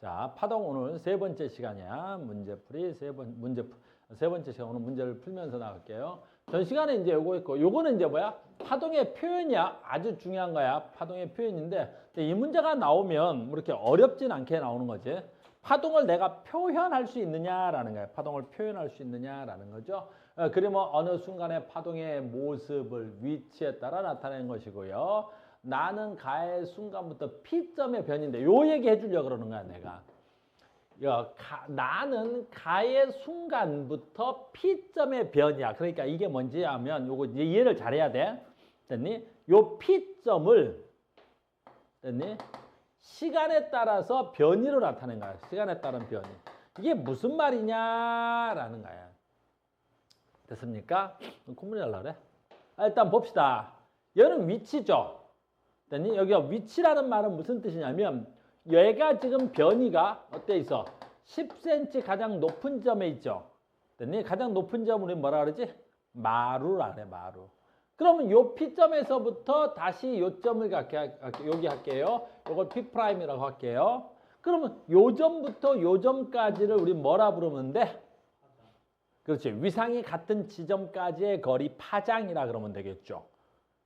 자, 파동 오늘 세 번째 시간이야. 문제풀이 세 번째 시간 오늘 문제를 풀면서 나갈게요. 전 시간에 이제 요거 있고, 요거는 이제 뭐야? 파동의 표현이야. 아주 중요한 거야. 파동의 표현인데, 이 문제가 나오면 뭐 이렇게 어렵진 않게 나오는 거지. 파동을 내가 표현할 수 있느냐라는 거야. 파동을 표현할 수 있느냐라는 거죠. 그러면 어느 순간에 파동의 모습을 위치에 따라 나타내는 것이고요. 나는 가의 순간부터 P점의 변인데 요 얘기 해주려고 그러는 거야 내가. 나는 가의 순간부터 P점의 변이야. 그러니까 이게 뭔지 하면 요거 이해를 잘해야 돼. 됐니? 요 P점을 됐니? 시간에 따라서 변이로 나타낸 거야. 시간에 따른 변이. 이게 무슨 말이냐라는 거야. 됐습니까? 콧물이 날라 그래? 일단 봅시다. 얘는 위치죠. 됐니? 여기가 위치라는 말은 무슨 뜻이냐면 얘가 지금 변이가 어때 있어? 10cm 가장 높은 점에 있죠. 됐니? 가장 높은 점을 우리 뭐라 그러지? 마루라 그래, 마루. 그러면 요 P점에서부터 다시 요 점을 여기 할게요. 요걸 P'이라고 할게요. 그러면 요 점부터 요 점까지를 우리 뭐라 부르면 돼? 그렇지. 위상이 같은 지점까지의 거리 파장이라 그러면 되겠죠.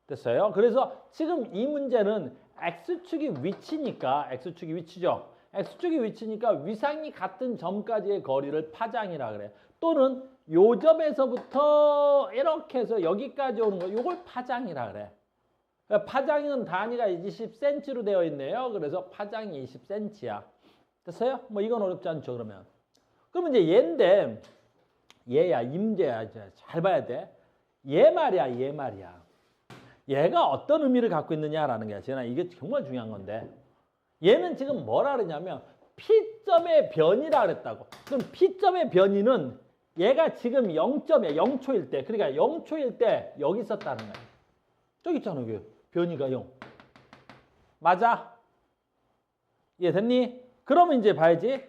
됐어요? 그래서 지금 이 문제는 X축이 위치니까, X축이 위치죠. X축이 위치니까 위상이 같은 점까지의 거리를 파장이라 그래. 또는 요 점에서부터 이렇게 해서 여기까지 오는 거, 요걸 파장이라 그래. 파장은 단위가 20cm로 되어 있네요. 그래서 파장이 20cm야. 됐어요? 뭐 이건 어렵지 않죠, 그러면. 그러면 이제 얘인데, 얘야, 임재야. 잘 봐야 돼. 얘 말이야, 얘 말이야. 얘가 어떤 의미를 갖고 있느냐라는 게 지금 이게 정말 중요한 건데 얘는 지금 뭐라 그러냐면 P점의 변이라 그랬다고. 그럼 P점의 변이는 얘가 지금 0점이야. 0초일 때. 그러니까 0초일 때 여기 있었다는 거야. 저기 있잖아. 여기 변이가 0. 맞아? 이해됐니? 그러면 이제 봐야지.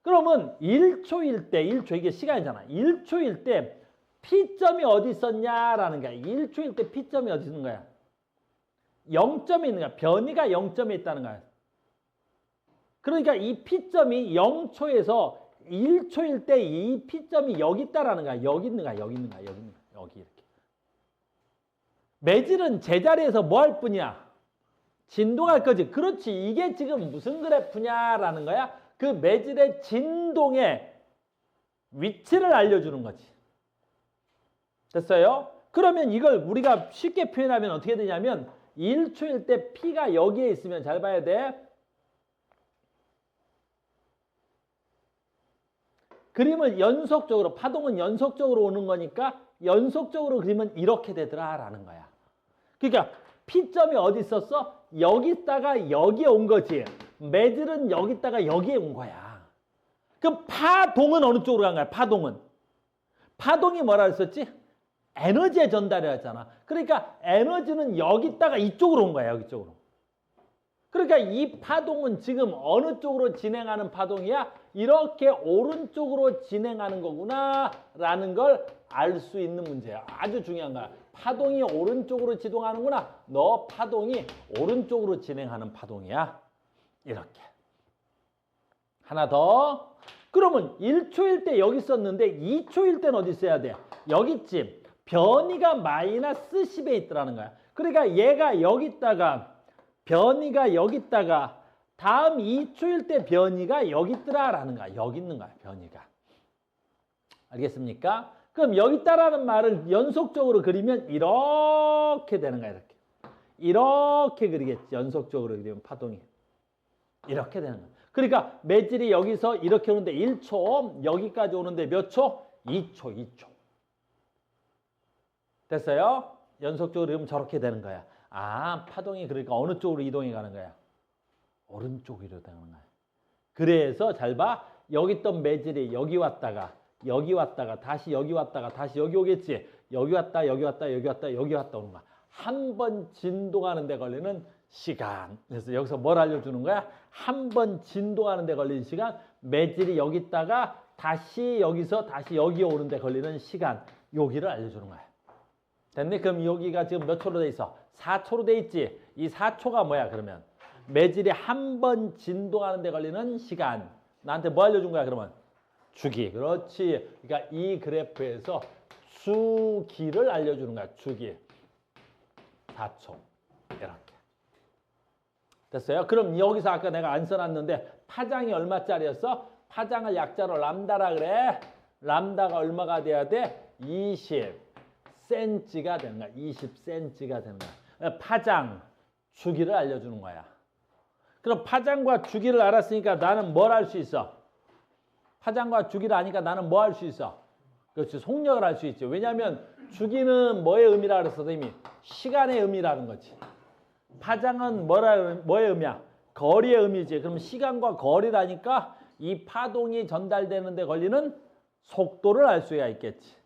그러면 1초일 때 1초 이게 시간이잖아. 1초일 때 P점이 어디 있었냐라는 거야. 1초일 때 P점이 어디 있는 거야? 0점에 있는 거야. 변이가 0점에 있다는 거야. 그러니까 이 P점이 0초에서 1초일 때 이 P점이 여기 있다라는 거야. 여기 있는 거야. 여기 있는 거야. 여기 있는 거야. 여기 이렇게. 매질은 제자리에서 뭐 할 뿐이야? 진동할 거지. 그렇지. 이게 지금 무슨 그래프냐라는 거야. 그 매질의 진동의 위치를 알려주는 거지. 됐어요? 그러면 이걸 우리가 쉽게 표현하면 어떻게 되냐면 1초일 때 P가 여기에 있으면 잘 봐야 돼. 그림을 연속적으로, 파동은 연속적으로 오는 거니까 연속적으로 그리면 이렇게 되더라라는 거야. 그러니까 P점이 어디 있었어? 여기 있다가 여기에 온 거지. 매질은 여기 있다가 여기에 온 거야. 그럼 파동은 어느 쪽으로 간 거야? 파동이 뭐라 그랬었지? 에너지의 전달이었잖아. 그러니까 에너지는 여기 있다가 이쪽으로 온 거야. 여기 쪽으로. 그러니까 이 파동은 지금 어느 쪽으로 진행하는 파동이야? 이렇게 오른쪽으로 진행하는 거구나 라는 걸 알 수 있는 문제야. 아주 중요한 거야. 파동이 오른쪽으로 지동하는구나. 너 파동이 오른쪽으로 진행하는 파동이야. 이렇게. 하나 더. 그러면 1초일 때 여기 있었는데 2초일 때는 어디 있어야 돼? 여기 있지. 변이가 마이너스 10에 있더라는 거야. 그러니까 얘가 여기 있다가 변이가 여기 있다가 다음 2초일 때 변이가 여기 있더라라는 거야. 여기 있는 거야. 변이가. 알겠습니까? 그럼 여기 있다라는 말을 연속적으로 그리면 이렇게 되는 거야. 이렇게. 이렇게 그리겠지. 연속적으로 그리면 파동이. 이렇게 되는 거야. 그러니까 매질이 여기서 이렇게 오는데 1초, 여기까지 오는데 몇 초? 2초. 됐어요? 연속적으로 그리면 저렇게 되는 거야. 아, 파동이 그러니까 어느 쪽으로 이동해 가는 거야? 오른쪽으로 되는 거야. 그래서 잘 봐. 여기 있던 매질이 여기 왔다가 다시 여기 왔다가 다시 여기 오겠지. 여기 왔다 여기 왔다 오는 거야. 한 번 진동하는 데 걸리는 시간. 그래서 여기서 뭘 알려주는 거야? 한 번 진동하는 데 걸리는 시간. 매질이 여기 있다가 다시 여기서 다시 여기 오는 데 걸리는 시간. 여기를 알려주는 거야. 됐니? 그럼 여기가 지금 몇 초로 돼 있어? 4초로 돼 있지. 이 4초가 뭐야 그러면? 매질이 한 번 진동하는 데 걸리는 시간. 나한테 뭐 알려준 거야, 그러면? 주기. 그렇지. 그러니까 이 그래프에서 주기를 알려주는 거야, 주기. 4초. 이렇게. 됐어요? 그럼 여기서 아까 내가 안 써놨는데 파장이 얼마짜리였어? 파장을 약자로 람다라 그래. 람다가 얼마가 돼야 돼? 20cm가 되는 거야. 20cm가 되는 거야. 파장, 주기를 알려주는 거야. 그럼 파장과 주기를 알았으니까 나는 뭘 할 수 있어? 파장과 주기를 아니까 나는 뭐 할 수 있어? 그렇지. 속력을 할 수 있지. 왜냐하면 주기는 뭐의 의미라 그랬어, 선생님이? 시간의 의미라는 거지. 파장은 뭐의 의미야? 거리의 의미지. 그럼 시간과 거리라니까 이 파동이 전달되는 데 걸리는 속도를 알 수가 있겠지.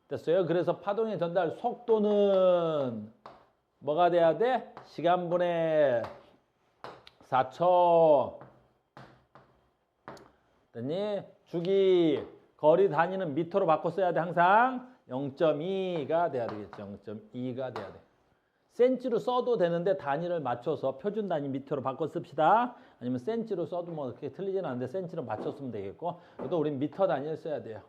됐어요? 그래서 파동의 전달 속도는 뭐가 돼야 돼? 시간분의 4초. 됐니? 주기, 거리 단위는 미터로 바꿔 써야 돼. 항상 0.2가 돼야 되겠죠. 0.2가 돼야 돼. 센치로 써도 되는데 단위를 맞춰서 표준 단위 미터로 바꿔 씁시다. 아니면 센치로 써도 뭐 그렇게 틀리지는 않는데 센치로 맞춰 쓰면 되겠고. 그래도 우린 미터 단위를 써야 돼요.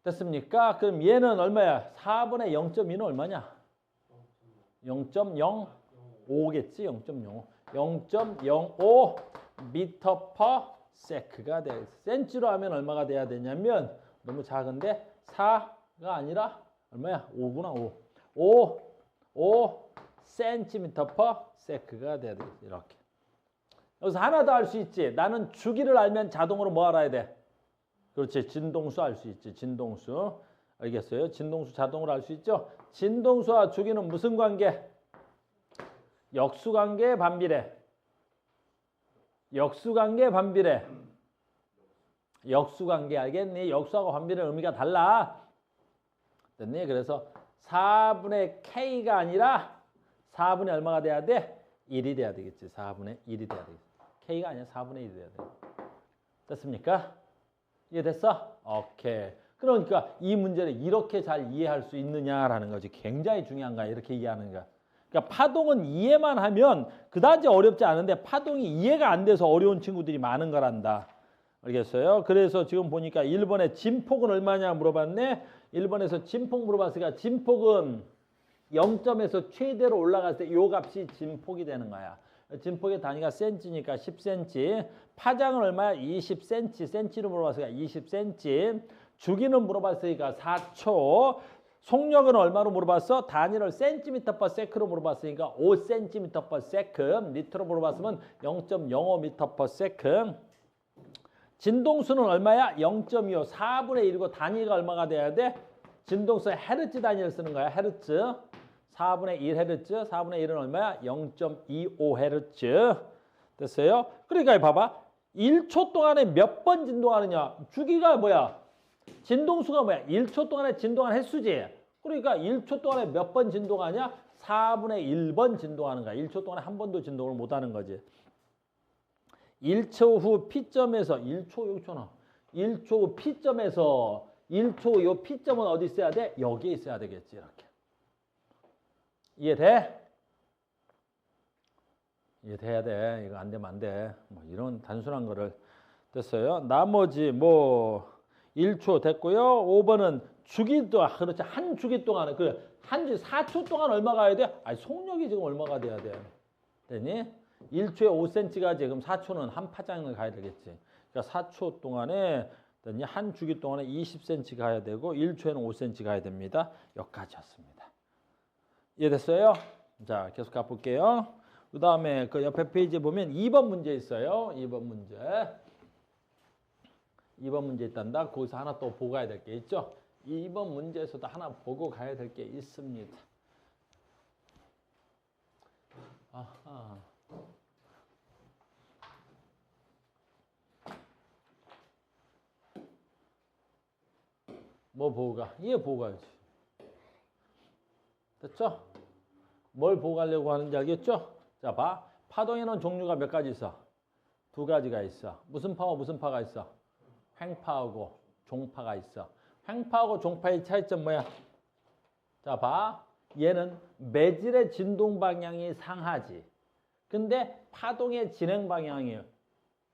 됐습니까? 그럼 얘는 얼마야? 4분의 0.2는 얼마냐? 0.05겠지? 0.05. 0.05 미터 퍼 세크가 돼요. 센치로 하면 얼마가 돼야 되냐면 너무 작은데 4가 아니라 얼마야? 5구나. 5 센티미터 퍼 세크가 돼야 되겠지. 이렇게. 여기서 하나 더 알 수 있지. 나는 주기를 알면 자동으로 뭐 알아야 돼? 그렇지. 진동수 알 수 있지. 진동수. 알겠어요? 진동수 자동으로 알 수 있죠? 진동수와 주기는 무슨 관계? 역수관계 반비례. 역수관계 반비례. 역수관계 알겠니? 역수하고 반비례 의미가 달라. 됐니? 그래서 4분의 K가 아니라 4분의 얼마가 돼야 돼? 1이 돼야 되겠지. 4분의 1이 돼야 되겠지. K가 아니라 4분의 1이 돼야 돼. 됐습니까? 이해됐어? 오케이. 그러니까 이 문제를 이렇게 잘 이해할 수 있느냐라는 거지. 굉장히 중요한 거야. 이렇게 이해하는 거야. 그러니까 파동은 이해만 하면 그다지 어렵지 않은데 파동이 이해가 안 돼서 어려운 친구들이 많은 거란다. 알겠어요? 그래서 지금 보니까 1번에 진폭은 얼마냐 물어봤네. 1번에서 진폭 물어봤으니까 진폭은 0점에서 최대로 올라갔을 때 이 값이 진폭이 되는 거야. 진폭의 단위가 센치니까 10cm. 파장은 얼마야? 20cm. 센치로 물어봤으니까 20cm. 주기는 물어봤으니까 4초. 속력은 얼마로 물어봤어? 단위를 센티미터 퍼 세크로 물어봤으니까 5cm 퍼 세크. 미터로 물어봤으면 0.05m 퍼 세크. 진동수는 얼마야? 0.25. 4분의 1이고 단위가 얼마가 돼야 돼? 진동수 헤르츠 단위를 쓰는 거야. 헤르츠. 4분의 1 헤르츠. 4분의 1은 얼마야? 0.25 헤르츠. 됐어요? 그러니까 봐봐. 1초 동안에 몇 번 진동하느냐? 주기가 뭐야? 진동수가 뭐야? 1초 동안에 진동한 횟수지. 그러니까 1초 동안에 몇 번 진동하냐? 4분의 1번 진동하는 거야. 1초 동안에 한 번도 진동을 못 하는 거지. 1초 후 P점에서 1초 여기 있잖아. 1초 후 P점에서 1초 요 P점은 어디 있어야 돼? 여기에 있어야 되겠지. 이렇게. 이해돼? 이해돼야 돼. 이거 안 되면 안 돼. 뭐 이런 단순한 거를 됐어요. 나머지 뭐 1초 됐고요. 5번은 주기도 그렇지. 한 주기 동안에 한 주 4초 동안 얼마 가야 돼? 아니 속력이 지금 얼마가 돼야 돼? 되니? 1초에 5cm가 지금 4초는 한 파장을 가야 되겠지. 그러니까 4초 동안에 한 주기 동안에 20cm 가야 되고 1초에는 5cm 가야 됩니다. 여기까지였습니다. 이해됐어요? 자, 계속 가볼게요. 그 다음에 그 옆에 페이지에 보면 2번 문제 있어요. 2번 문제. 2번 문제 있단다. 거기서 하나 또 보고 가야 될 게 있죠. 2번 문제에서도 하나 보고 가야 될 게 있습니다. 아하. 뭐 보고 가? 얘 보고 가야지. 됐죠? 뭘 보고 가려고 하는지 알겠죠? 자, 봐. 파동에는 종류가 몇 가지 있어? 두 가지가 있어. 무슨 파와 무슨 파가 있어? 횡파하고 종파가 있어. 횡파하고 종파의 차이점 뭐야? 자, 봐. 얘는 매질의 진동 방향이 상하지. 근데 파동의 진행 방향이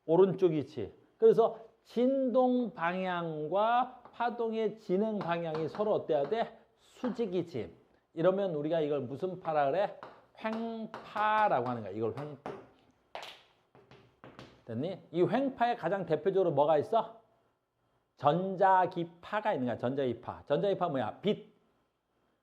오른쪽이지. 그래서 진동 방향과 파동의 진행 방향이 서로 어때야 돼? 수직이지. 이러면 우리가 이걸 무슨 파라 그래? 횡파라고 하는 거야. 이걸 횡파. 됐니? 이 횡파에 가장 대표적으로 뭐가 있어? 전자기파가 있는 거야. 전자기파. 전자기파 뭐야? 빛.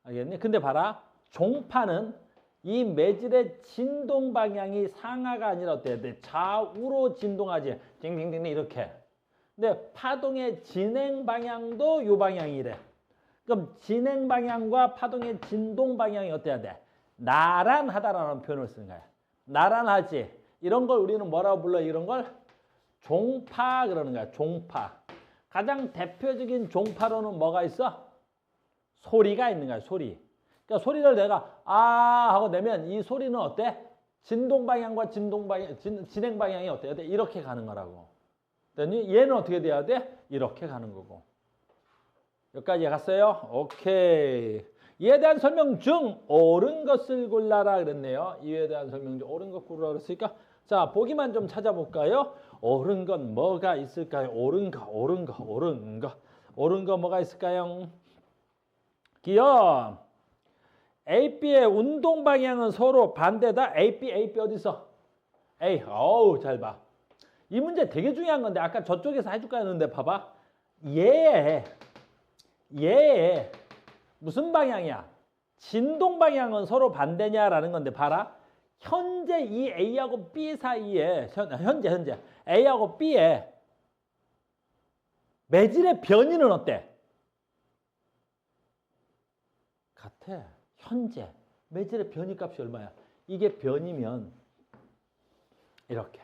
알겠니? 근데 봐라. 종파는 이 매질의 진동 방향이 상하가 아니라 어때야 돼? 좌우로 진동하지. 띵띵띵 이렇게. 근데 파동의 진행 방향도 이 방향이래. 그럼 진행 방향과 파동의 진동 방향이 어때야 돼? 나란하다라는 표현을 쓰는 거야. 나란하지. 이런 걸 우리는 뭐라고 불러? 이런 걸 종파 그러는 거야. 종파. 가장 대표적인 종파로는 뭐가 있어? 소리가 있는 거야. 소리. 그러니까 소리를 내가 아 하고 내면 이 소리는 어때? 진동 방향과 진동 방향, 진행 방향이 어때야 돼? 이렇게 가는 거라고. 됐니? 얘는 어떻게 돼야 돼? 이렇게 가는 거고. 여기까지 갔어요? 오케이. 이에 대한 설명 중 옳은 것을 골라라 그랬네요. 이에 대한 설명 중 옳은 것 골라라 그랬으니까 자 보기만 좀 찾아볼까요? 옳은 건 뭐가 있을까요? 옳은 거, 옳은 거, 옳은 거. 옳은 거 뭐가 있을까요? 기억. A, B의 운동 방향은 서로 반대다. A, B 어디 있어? A. 어우 잘 봐. 이 문제 되게 중요한 건데 아까 저쪽에서 해줄까 했는데 봐봐. 얘 무슨 방향이야? 진동 방향은 서로 반대냐라는 건데 봐라. 현재 이 A하고 B 사이에 현재 A하고 B의 매질의 변이는 어때? 같아. 현재 매질의 변이 값이 얼마야? 이게 변이면 이렇게.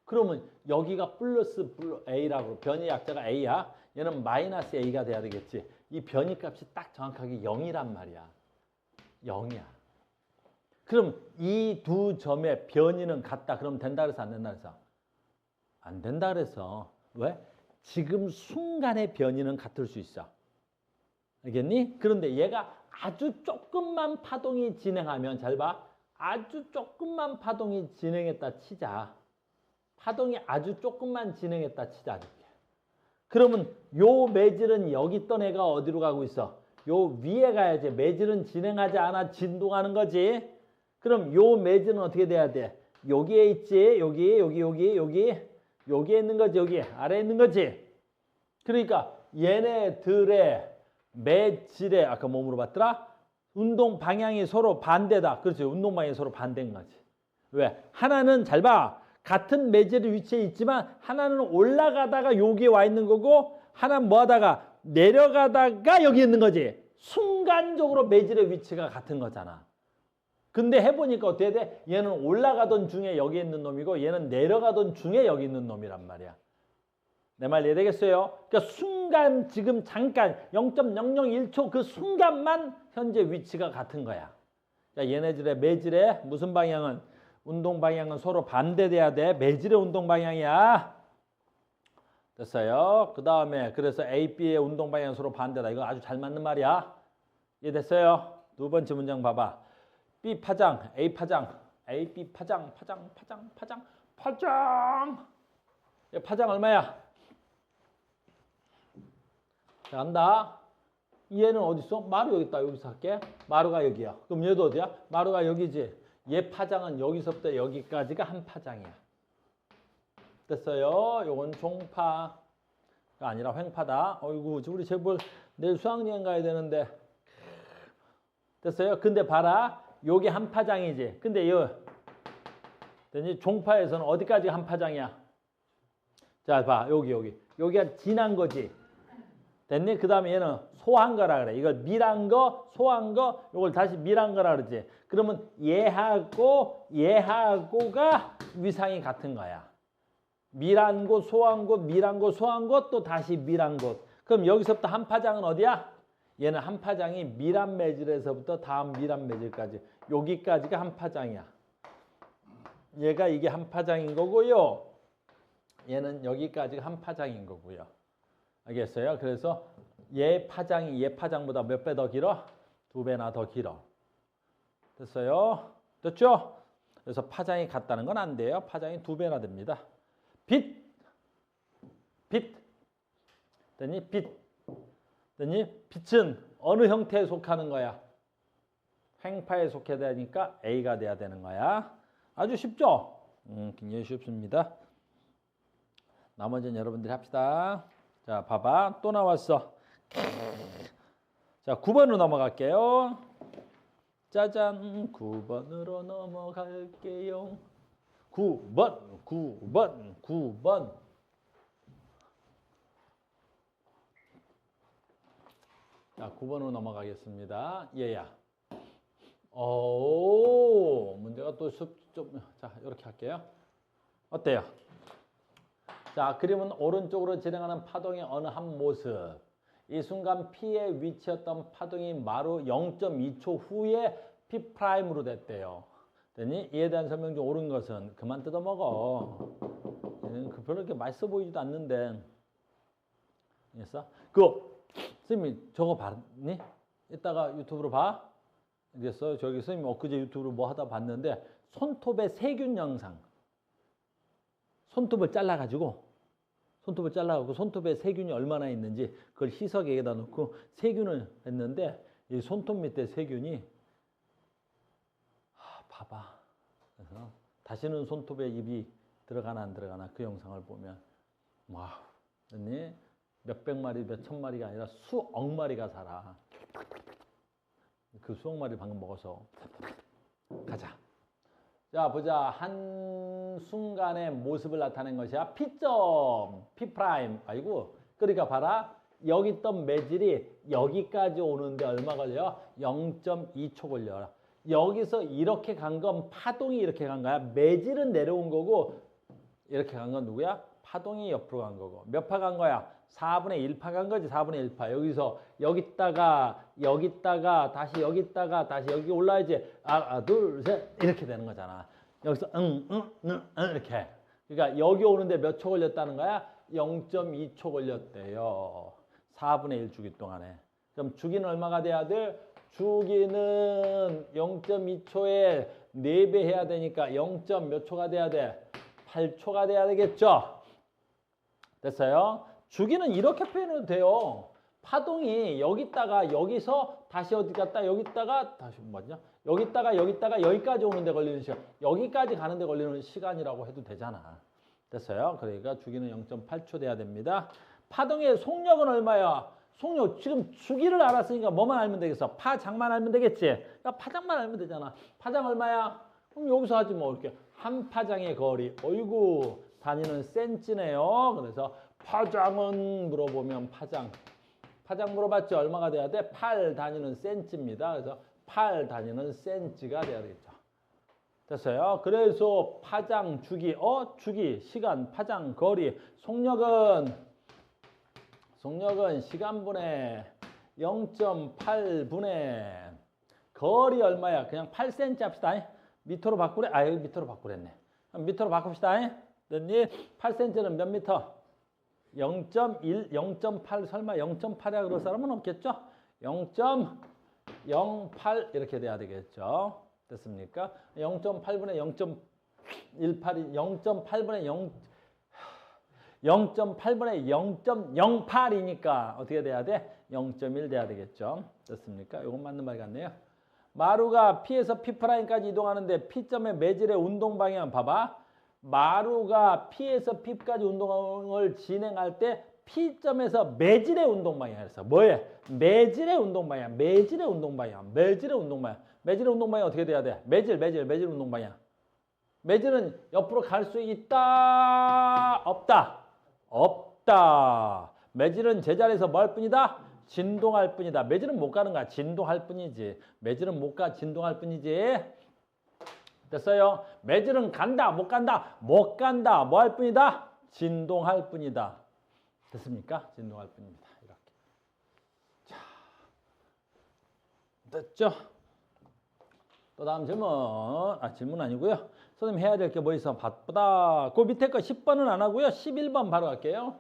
그러면 여기가 플러스 A라고 변이 약자가 A야. 얘는 마이너스 A가 돼야 되겠지. 이 변이 값이 딱 정확하게 0이란 말이야. 0이야. 그럼 이 두 점의 변이는 같다. 그럼 된다 그래서 안 된다 그래서? 안 된다 그래서. 왜? 지금 순간의 변이는 같을 수 있어. 알겠니? 그런데 얘가 아주 조금만 파동이 진행하면 잘 봐. 아주 조금만 파동이 진행했다 치자. 파동이 아주 조금만 진행했다 치자. 이렇게. 그러면 요 매질은 여기 있던 애가 어디로 가고 있어? 요 위에 가야지. 매질은 진행하지 않아 진동하는 거지. 그럼 요 매질은 어떻게 돼야 돼? 여기에 있지. 여기에 있는 거지. 여기 아래에 있는 거지. 그러니까 얘네들의 매질의 아까 뭐 물어봤더라? 운동 방향이 서로 반대다. 그렇지. 운동 방향이 서로 반대인 거지. 왜? 하나는 잘 봐. 같은 매질의 위치에 있지만 하나는 올라가다가 여기에 와 있는 거고 하나는 뭐 하다가 내려가다가 여기 있는 거지. 순간적으로 매질의 위치가 같은 거잖아. 근데 해보니까 어떻게 돼? 얘는 올라가던 중에 여기 있는 놈이고 얘는 내려가던 중에 여기 있는 놈이란 말이야. 내 말 이해되겠어요? 그러니까 순간 지금 잠깐 0.001초 그 순간만 현재 위치가 같은 거야. 그러니까 얘네들의 매질의 무슨 방향은 운동 방향은 서로 반대돼야 돼. 매질의 운동 방향이야. 됐어요? 그 다음에 그래서 A, B의 운동 방향은 서로 반대다. 이거 아주 잘 맞는 말이야. 이해됐어요? 두 번째 문장 봐봐. B 파장, A 파장, A, B 파장. 파장 얼마야? 자, 간다. 얘는 어디 있어? 마루 여기 있다. 여기서 할게. 마루가 여기야. 그럼 얘도 어디야? 마루가 여기지. 얘 파장은 여기서부터 여기까지가 한 파장이야. 됐어요? 요건 종파가 아니라 횡파다. 어이구, 우리 제발 내일 수학여행 가야 되는데. 됐어요? 근데 봐라. 요게 한 파장이지. 근데 요 종파에서는 어디까지 한 파장이야? 자, 봐. 여기가 진한 거지. 됐니? 그 다음에 얘는 소한 거라 그래. 이걸 밀한 거, 소한 거, 이걸 다시 밀한 거라 그러지. 그러면 얘하고가 위상이 같은 거야. 밀한 곳, 소한 곳, 밀한 곳, 소한 곳, 또 다시 밀한 곳. 그럼 여기서부터 한 파장은 어디야? 얘는 한 파장이 밀한 매질에서부터 다음 밀한 매질까지. 여기까지가 한 파장이야. 얘가 이게 한 파장인 거고요. 얘는 여기까지가 한 파장인 거고요. 알겠어요? 그래서 얘 파장보다 몇 배 더 길어? 2배나 더 길어. 됐어요? 됐죠? 그래서 파장이 같다는 건 안 돼요. 파장이 2배나 됩니다. 빛. 됐니? 됐니? 빛은 어느 형태에 속하는 거야? 횡파에 속해야 되니까 A가 돼야 되는 거야. 아주 쉽죠? 굉장히 쉽습니다. 나머지는 여러분들이 합시다. 자, 봐봐. 또 나왔어. 자, 9번으로 넘어갈게요. 짜잔, 9번으로 넘어갈게요. 9번. 자, 9번으로 넘어가겠습니다. 얘야. 오, 문제가 또 좀, 자, 이렇게 할게요. 어때요? 자, 그림은 오른쪽으로 진행하는 파동의 어느 한 모습. 이 순간 P에 위치했던 파동이 마루 0.2초 후에 P'으로 됐대요. 됐니? 이에 대한 설명 중 옳은 것은 그만 뜯어먹어. 별로 그렇게 맛있어 보이지도 않는데. 알겠어? 선생님이 저거 봤니? 이따가 유튜브로 봐. 알겠어? 저기 선생님 엊그제 유튜브로 뭐 하다 봤는데 손톱의 세균 영상. 손톱을 잘라가지고 손톱에 세균이 얼마나 있는지 그걸 희석에다 놓고 세균을 했는데 이 손톱 밑에 세균이 봐봐. 그래서 다시는 손톱에 입이 들어가나 안 들어가나 그 영상을 보면 와, 아니 몇백 마리, 몇천 마리가 아니라 수억 마리가 살아. 그 수억 마리 방금 먹어서 가자. 자, 보자. 한 순간의 모습을 나타낸 것이야. P점, P'. 아이고, 그러니까 봐라. 여기 있던 매질이 여기까지 오는데 얼마 걸려? 0.2초 걸려. 여기서 이렇게 간 건 파동이 이렇게 간 거야. 매질은 내려온 거고 이렇게 간 건 누구야? 파동이 옆으로 간 거고. 몇 파 간 거야? 4분의 1파 간 거지. 4분의 1파. 여기서 여기다가 다시 여기다가 다시 여기 올라야지. 둘, 셋 이렇게 되는 거잖아. 여기서 이렇게. 그러니까 여기 오는데 몇 초 걸렸다는 거야? 0.2초 걸렸대요. 4분의 1 주기 동안에. 그럼 주기는 얼마가 돼야 돼? 주기는 0.2초에 4배 해야 되니까 0. 몇 초가 돼야 돼? 8초가 돼야 되겠죠? 됐어요? 주기는 이렇게 표현해도 돼요. 파동이 여기다가 여기서 다시 어디 갔다 여기다가 다시 뭐냐? 여기다가 여기까지 오는데 걸리는 시간. 여기까지 가는데 걸리는 시간이라고 해도 되잖아. 됐어요? 그러니까 주기는 0.8초 돼야 됩니다. 파동의 속력은 얼마야? 속력 지금 주기를 알았으니까 뭐만 알면 되겠어? 파장만 알면 되겠지? 그러니까 파장만 알면 되잖아. 파장 얼마야? 그럼 여기서 하지 뭐 이렇게 한 파장의 거리. 어이구 단위는 센치네요. 그래서 파장은 물어보면 파장 물어봤죠? 얼마가 돼야 돼? 8 단위는 센치입니다. 그래서 8 단위는 센치가 돼야 되겠죠. 됐어요? 그래서 파장 주기, 주기, 시간, 파장, 거리, 속력은 시간분의 0.8분의 거리 얼마야? 그냥 8cm 합시다. 미터로 바꾸래? 여기 미터로 바꾸랬네. 미터로 바꿉시다. 됐니? 8cm는 몇 미터? 0.1, 0.8 설마 0.8이라 그럴 사람은 없겠죠? 0.08 이렇게 돼야 되겠죠? 됐습니까? 0.8분의 0.18이 0.8분의 0.08이니까 어떻게 돼야 돼? 0.1 돼야 되겠죠? 됐습니까? 이건 맞는 말 같네요. 마루가 P에서 P'까지 이동하는데 P점의 매질의 운동 방향 봐봐. 마루가 P에서 P까지 운동을 진행할 때 P점에서 매질의 운동 방향이었어. 뭐해? 매질의 운동 방향. 매질의 운동 방향. 매질의 운동 방향 어떻게 돼야 돼? 매질 운동 방향. 매질은 옆으로 갈 수 있다? 없다. 매질은 제자리에서 뭐 할 뿐이다? 진동할 뿐이다. 매질은 못 가는 거야. 진동할 뿐이지. 매질은 못 가. 진동할 뿐이지. 됐어요? 매질은 간다. 못 간다. 못 간다. 뭐 할 뿐이다? 진동할 뿐이다. 됐습니까? 진동할 뿐입니다. 이렇게. 자, 됐죠? 또 다음 질문. 질문 아니고요. 선생님 해야 될 게 뭐 있어? 바쁘다. 그 밑에 거 10번은 안 하고요. 11번 바로 갈게요.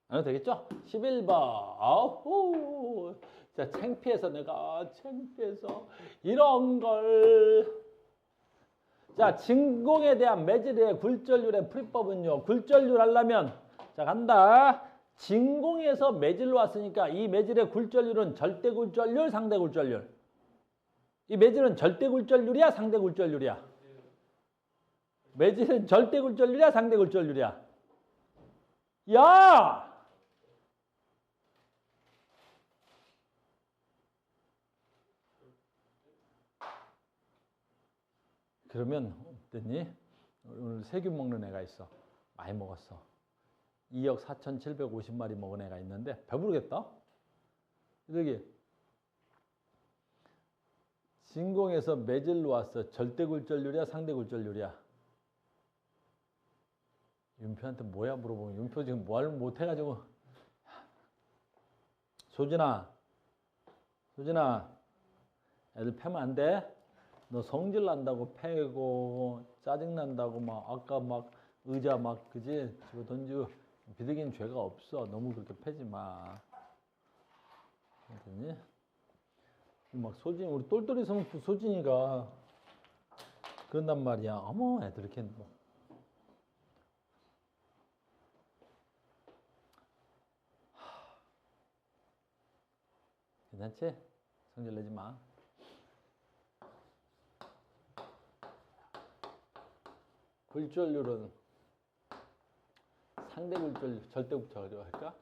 안 해도 되겠죠? 11번. 아우. 자, 창피해서 이런 걸. 자, 진공에 대한 매질의 굴절률의 풀이법은요. 굴절률 하려면 자, 간다. 진공에서 매질로 왔으니까 이 매질의 굴절률은 절대 굴절률, 상대 굴절률. 이 매질은 절대 굴절률이야, 상대 굴절률이야? 매질은 절대 굴절률이야, 상대 굴절률이야? 야! 그러면 어땠니? 오늘 세균 먹는 애가 있어. 많이 먹었어. 2억 4,750마리 먹은 애가 있는데 배부르겠다? 저기 진공에서 매질로 왔어. 절대 굴절률이야, 상대 굴절률이야? 윤표한테 뭐야 물어보면 윤표 지금 뭘 못해가지고. 소진아 애들 패면 안 돼? 너 성질 난다고 패고 짜증 난다고 막 아까 막 의자 막 그지 집어 던지고 비둘기는 죄가 없어. 너무 그렇게 패지 마. 알겠니? 막 소진 우리 똘똘이 성품 소진이가 그런단 말이야. 어머 애들 이렇게 뭐. 괜찮지? 성질 내지 마. 굴절률은 상대 굴절률, 절대 굴절률 할까?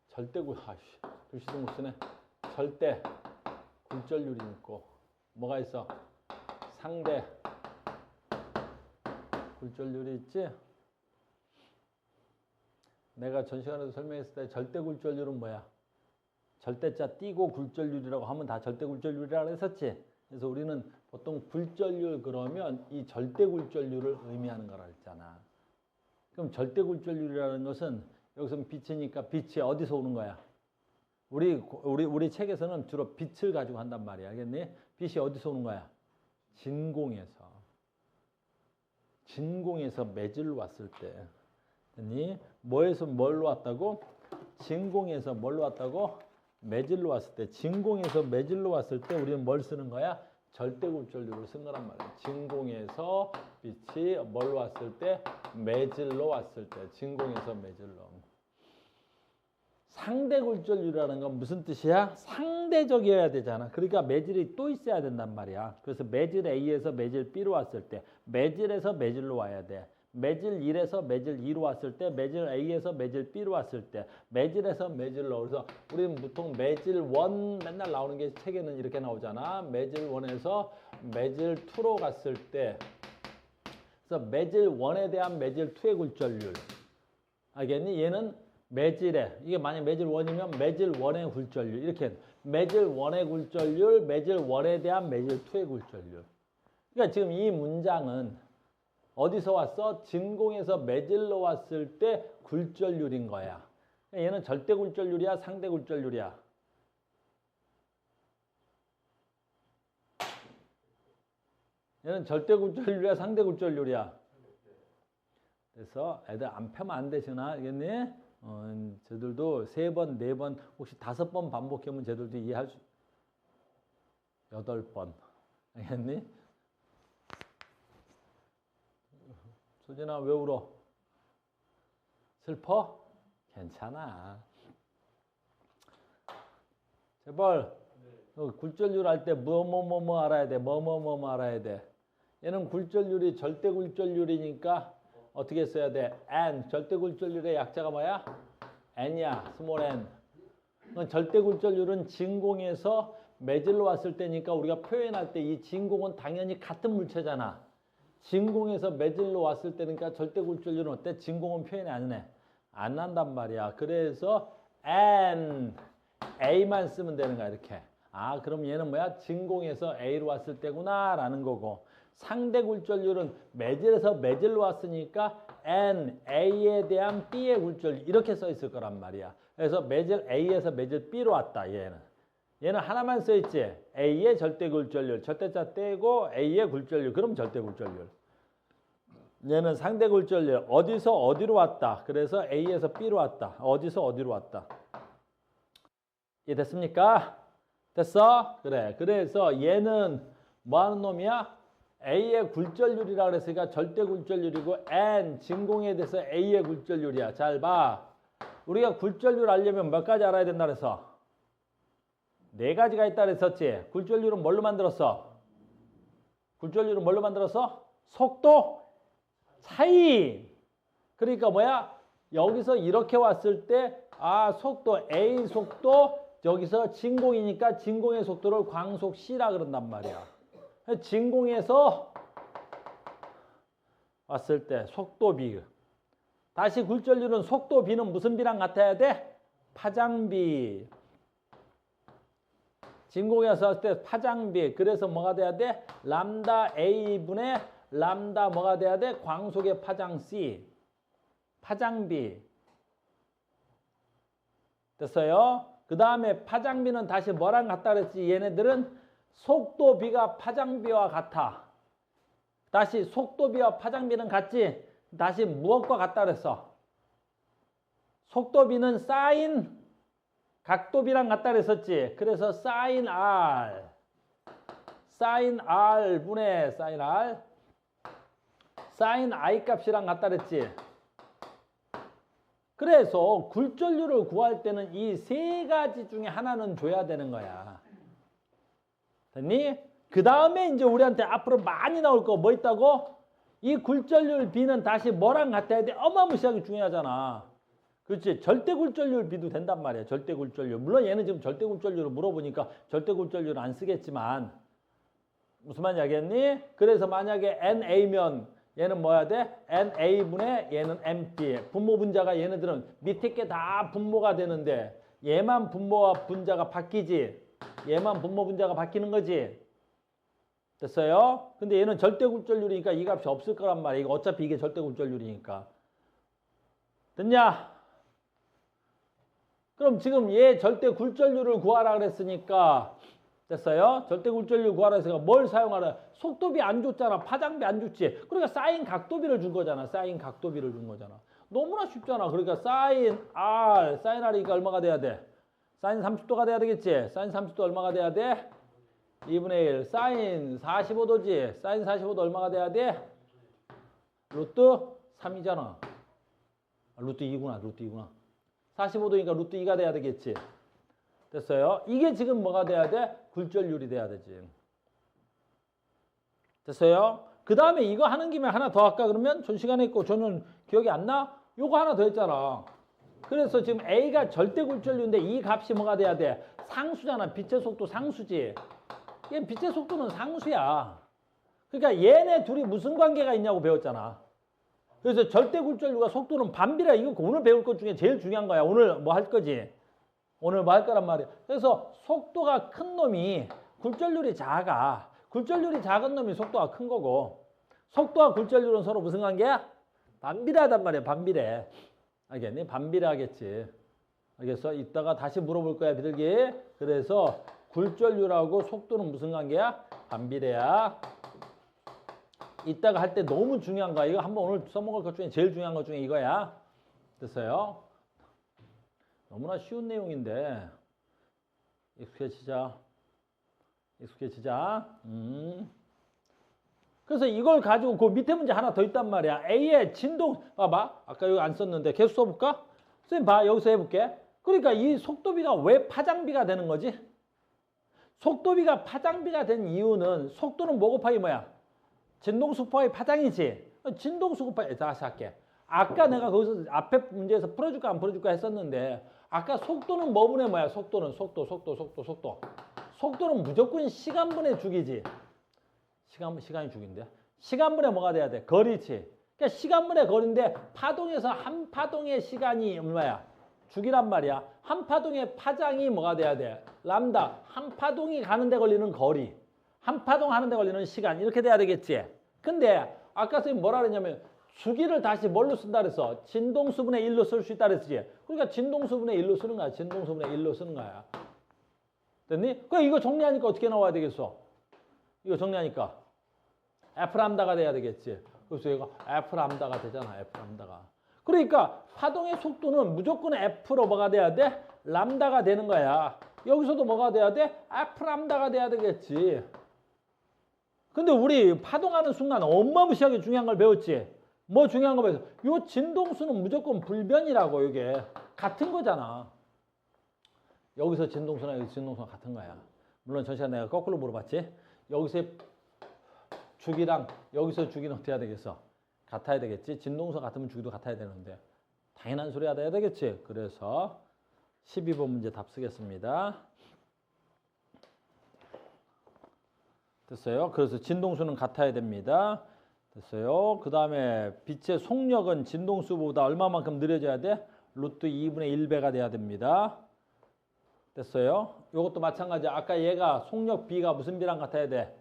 절대 글씨도 못 쓰네. 절대 굴절률이 있고 뭐가 있어? 상대 굴절률이 있지? 내가 전 시간에도 설명했을 때 절대 굴절률은 뭐야? 절대자 띄고 굴절률이라고 하면 다 절대 굴절률이라고 했었지? 그래서 우리는 보통 굴절률 그러면 이 절대 굴절률을 의미하는 거라 했잖아. 그럼 절대 굴절률이라는 것은 여기서 빛이니까 빛이 어디서 오는 거야? 우리 책에서는 주로 빛을 가지고 한단 말이야. 알겠니? 빛이 어디서 오는 거야? 진공에서. 진공에서 매질로 왔을 때. 아니, 뭐에서 뭘로 왔다고? 진공에서 뭘로 왔다고? 매질로 왔을 때. 진공에서 매질로 왔을 때 우리는 뭘 쓰는 거야? 절대 굴절률을 쓴 거란 말이야. 진공에서 빛이 뭘로 왔을 때? 매질로 왔을 때. 진공에서 매질로. 상대 굴절률이라는 건 무슨 뜻이야? 상대적이어야 되잖아. 그러니까 매질이 또 있어야 된단 말이야. 그래서 매질 A에서 매질 B로 왔을 때 매질에서 매질로 와야 돼. 매질 1에서 매질 2로 왔을 때 매질 A에서 매질 B로 왔을 때 매질에서 매질로. 그래서 우리는 보통 매질 1 맨날 나오는 게 책에는 이렇게 나오잖아. 매질 1에서 매질 2로 갔을 때 그래서 매질 1에 대한 매질 2의 굴절률. 알겠니? 얘는 매질에 이게 만약 매질 1이면 매질 1의 굴절률 이렇게 매질 1의 굴절률 매질 1에 대한 매질 2의 굴절률. 그러니까 지금 이 문장은 어디서 왔어? 진공에서 매질로 왔을 때 굴절률인 거야. 얘는 절대 굴절률이야? 상대 굴절률이야? 얘는 절대 굴절률이야? 상대 굴절률이야? 그래서 애들 안 펴면 안 되시나? 알겠니? 쟤들도 3번, 4번, 혹시 5번 반복하면 쟤들도 이해할 수 8번. 알겠니? 소진아 왜 울어? 슬퍼? 괜찮아. 제발 굴절률 할 때 뭐 알아야 돼. 뭐 알아야 돼. 얘는 굴절률이 절대 굴절률이니까 어떻게 써야 돼? N. 절대 굴절률의 약자가 뭐야? N이야. 스몰 n. 절대 굴절률은 진공에서 매질로 왔을 때니까 우리가 표현할 때 이 진공은 당연히 같은 물체잖아. 진공에서 매질로 왔을 때니까 절대 굴절률은 어때? 진공은 표현이 안 해. 안 난단 말이야. 그래서 N, A만 쓰면 되는 거야. 이렇게. 아, 그럼 얘는 뭐야? 진공에서 A로 왔을 때구나 라는 거고, 상대 굴절률은 매질에서 매질로 왔으니까 N, A에 대한 B의 굴절률 이렇게 써 있을 거란 말이야. 그래서 매질 A에서 매질 B로 왔다. 얘는 하나만 써 있지. A의 절대 굴절률, 절대자 떼고 A의 굴절률, 그럼 절대 굴절률. 얘는 상대 굴절률, 어디서 어디로 왔다. 그래서 A에서 B로 왔다. 어디서 어디로 왔다. 이해됐습니까? 됐어? 그래. 그래서 얘는 뭐 하는 놈이야? A의 굴절률이라 그랬으니까 절대 굴절률이고 N 진공에 대해서 A의 굴절률이야. 잘 봐. 우리가 굴절률 알려면 몇 가지 알아야 된다 그래서? 네 가지가 있다 그랬었지. 굴절률은 뭘로 만들었어? 굴절률은 뭘로 만들었어? 속도 차이. 그러니까 뭐야? 여기서 이렇게 왔을 때 속도 A 속도 여기서 진공이니까 진공의 속도를 광속 C라 그런단 말이야. 진공에서 왔을 때 속도 B. 다시 굴절률은 속도 B는 무슨 B랑 같아야 돼? 파장비. 진공에서 왔을 때 파장비. 그래서 뭐가 돼야 돼? 람다 A분의 람다 뭐가 돼야 돼? 광속의 파장 C. 파장비. 됐어요? 그 다음에 파장비는 다시 뭐랑 같다 그랬지? 얘네들은 속도비가 파장비와 같아. 다시 속도비와 파장비는 같지? 다시 무엇과 같다 그랬어? 속도비는 사인 각도비랑 같다 그랬었지? 그래서 사인 R. 사인 R 분의 사인 R. 사인 I 값이랑 같다 그랬지? 그래서 굴절률을 구할 때는 이 세 가지 중에 하나는 줘야 되는 거야. 됐니? 그 다음에 이제 우리한테 앞으로 많이 나올 거 뭐 있다고? 이 굴절률 B는 다시 뭐랑 같아야 돼? 어마무시하게 중요하잖아. 그렇지? 절대 굴절률 B도 된단 말이야. 절대 굴절률. 물론 얘는 지금 절대 굴절률을 물어보니까 절대 굴절률 안 쓰겠지만 무슨 말인지 알겠니? 그래서 만약에 NA면 얘는 뭐야 돼? NA분의 얘는 MT. 분모 분자가 얘네들은 밑에 게 다 분모가 되는데 얘만 분모와 분자가 바뀌지. 얘만 분모 분자가 바뀌는 거지. 됐어요? 근데 얘는 절대 굴절률이니까 이 값이 없을 거란 말이야. 이거 어차피 이게 절대 굴절률이니까. 됐냐? 그럼 지금 얘 절대 굴절률을 구하라 그랬으니까 됐어요? 절대 굴절률 구하라 했으니까 뭘 사용하라? 속도비 안 줬잖아. 파장비 안 줬지. 그러니까 사인 각도비를 준 거잖아. 사인 각도비를 준 거잖아. 너무나 쉽잖아. 그러니까 사인 R, 사인 R이니까 얼마가 돼야 돼? 사인 30도가 돼야 되겠지? 사인 30도 얼마가 돼야 돼? 2분의 1. 사인 45도지? 사인 45도 얼마가 돼야 돼? 루트 3이잖아. 루트 2구나. 루트 2구나. 45도니까 루트 2가 돼야 되겠지? 됐어요? 이게 지금 뭐가 돼야 돼? 굴절률이 돼야 되지. 됐어요? 그 다음에 이거 하는 김에 하나 더 할까 그러면? 전 시간에 있고 저는 기억이 안 나? 요거 하나 더 했잖아. 그래서 지금 A가 절대 굴절률인데 이 값이 뭐가 돼야 돼? 상수잖아. 빛의 속도 상수지. 얘 빛의 속도는 상수야. 그러니까 얘네 둘이 무슨 관계가 있냐고 배웠잖아. 그래서 절대 굴절률과 속도는 반비례. 이거 오늘 배울 것 중에 제일 중요한 거야. 오늘 뭐 할 거지? 오늘 뭐 할 거란 말이야. 그래서 속도가 큰 놈이 굴절률이 작아. 굴절률이 작은 놈이 속도가 큰 거고 속도와 굴절률은 서로 무슨 관계야? 반비례하단 말이야. 반비례. 알겠니? 반비례하겠지. 알겠어? 이따가 다시 물어볼 거야. 비둘기. 그래서 굴절률하고 속도는 무슨 관계야? 반비례야. 이따가 할 때 너무 중요한 거야. 이거 한번 오늘 써먹을 것 중에 제일 중요한 것 중에 이거야. 됐어요? 너무나 쉬운 내용인데 익숙해지자. 익숙해지자. 그래서 이걸 가지고 그 밑에 문제 하나 더 있단 말이야. A의 진동 봐봐. 아까 여기 안 썼는데 계속 써볼까? 선생님 봐. 여기서 해볼게. 그러니까 이 속도비가 왜 파장비가 되는 거지? 속도비가 파장비가 된 이유는 속도는 뭐 곱하기 뭐야? 진동수 곱하기 파장이지. 진동수 곱하기 다시 할게. 아까 내가 거기서 앞에 문제에서 풀어줄까 안 풀어줄까 했었는데 아까 속도는 뭐분의 뭐야? 속도는 속도. 속도는 무조건 시간분의 주기지. 시간이 주기인데. 시간분의 뭐가 돼야 돼? 거리지. 그러니까 시간분의 거리인데 파동에서 한 파동의 시간이 얼마야? 주기란 말이야. 한 파동의 파장이 뭐가 돼야 돼? 람다. 한 파동이 가는데 걸리는 거리. 한 파동 하는데 걸리는 시간. 이렇게 돼야 되겠지. 근데 아까 선생님 뭐라 그랬냐면 주기를 다시 뭘로 쓴다 그랬어? 진동수분의 1로 쓸 수 있다 그랬지. 그러니까 진동수분의 1로 쓰는 거야. 진동수분의 1로 쓰는 거야. 됐니? 그럼 이거 정리하니까 어떻게 나와야 되겠어? 이거 정리하니까 F 람다가 돼야 되겠지. 그래서 얘가 F 람다가 되잖아. F 람다가. 그러니까 파동의 속도는 무조건 F로 뭐가 돼야 돼? 람다가 되는 거야. 여기서도 뭐가 돼야 돼? F 람다가 돼야 되겠지. 근데 우리 파동하는 순간 어마무시하게 중요한 걸 배웠지. 뭐 중요한 거 배웠어? 요 진동수는 무조건 불변이라고. 이게 같은 거잖아. 여기서 진동수나 여기서 진동수가 같은 거야. 물론 전 시간 내가 거꾸로 물어봤지. 여기서의 주기랑 여기서 주기는 어떻게 해야 되겠어? 같아야 되겠지. 진동수 같으면 주기도 같아야 되는데 당연한 소리 해야 되겠지. 그래서 12번 문제 답 쓰겠습니다. 됐어요. 그래서 진동수는 같아야 됩니다. 됐어요. 그 다음에 빛의 속력은 진동수보다 얼마만큼 느려져야 돼? 루트 2분의 1배가 돼야 됩니다. 됐어요. 이것도 마찬가지. 아까 얘가 속력 B가 무슨 B랑 같아야 돼?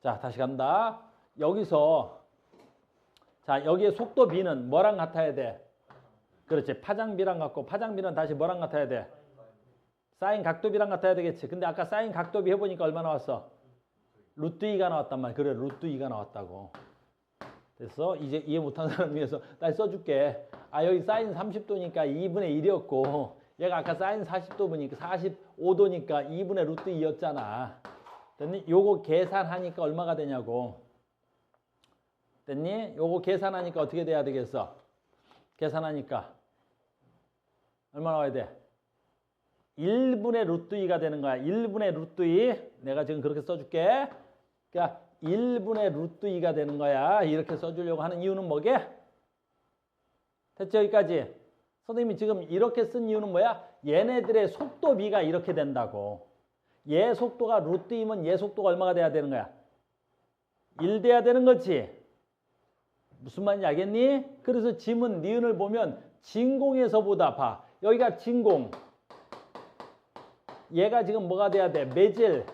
자, 다시 간다. 여기서 자, 여기에 속도 B는 뭐랑 같아야 돼? 그렇지. 파장 B랑 같고 파장 B는 다시 뭐랑 같아야 돼? 사인 각도 B랑 같아야 되겠지. 근데 아까 사인 각도 B 해보니까 얼마 나왔어? 루트 2가 나왔단 말이야. 그래, 루트 2가 나왔다고. 됐어? 이제 이해 못하는 사람 위해서 다시 써줄게. 아, 여기 사인 30도니까 2분의 1이었고 얘가 아까 사인 40도 보니까 45도니까 2분의 루트 2였잖아. 됐니? 요거 계산하니까 얼마가 되냐고. 됐니? 요거 계산하니까 어떻게 돼야 되겠어? 계산하니까 얼마 나와야 돼? 1분의 루트 2가 되는 거야. 1분의 루트 2. 내가 지금 그렇게 써줄게. 그러니까 1분의 루트 2가 되는 거야. 이렇게 써주려고 하는 이유는 뭐게? 됐죠? 여기까지. 선생님이 지금 이렇게 쓴 이유는 뭐야? 얘네들의 속도 B가 이렇게 된다고. 얘 속도가 루트 2면 얘 속도가 얼마가 돼야 되는 거야? 1 돼야 되는 거지. 무슨 말인지 알겠니? 그래서 지문 니은을 보면 진공에서보다 봐. 여기가 진공. 얘가 지금 뭐가 돼야 돼? 매질.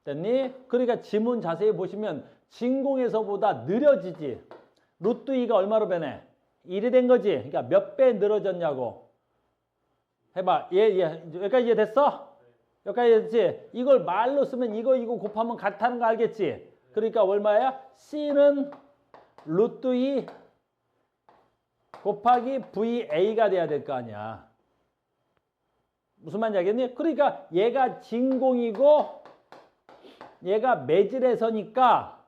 됐니? 그러니까 지문 자세히 보시면 진공에서보다 느려지지. 루트 2가 얼마로 변해? 1이 된 거지. 그러니까 몇 배 늘어졌냐고. 해봐. 여기까지 이해됐어? 여기까지 됐지? 이걸 말로 쓰면 이거 곱하면 같다는 거 알겠지? 그러니까 얼마야? C는 루트 2 곱하기 VA가 돼야 될 거 아니야. 무슨 말인지 알겠니? 그러니까 얘가 진공이고 얘가 매질에서니까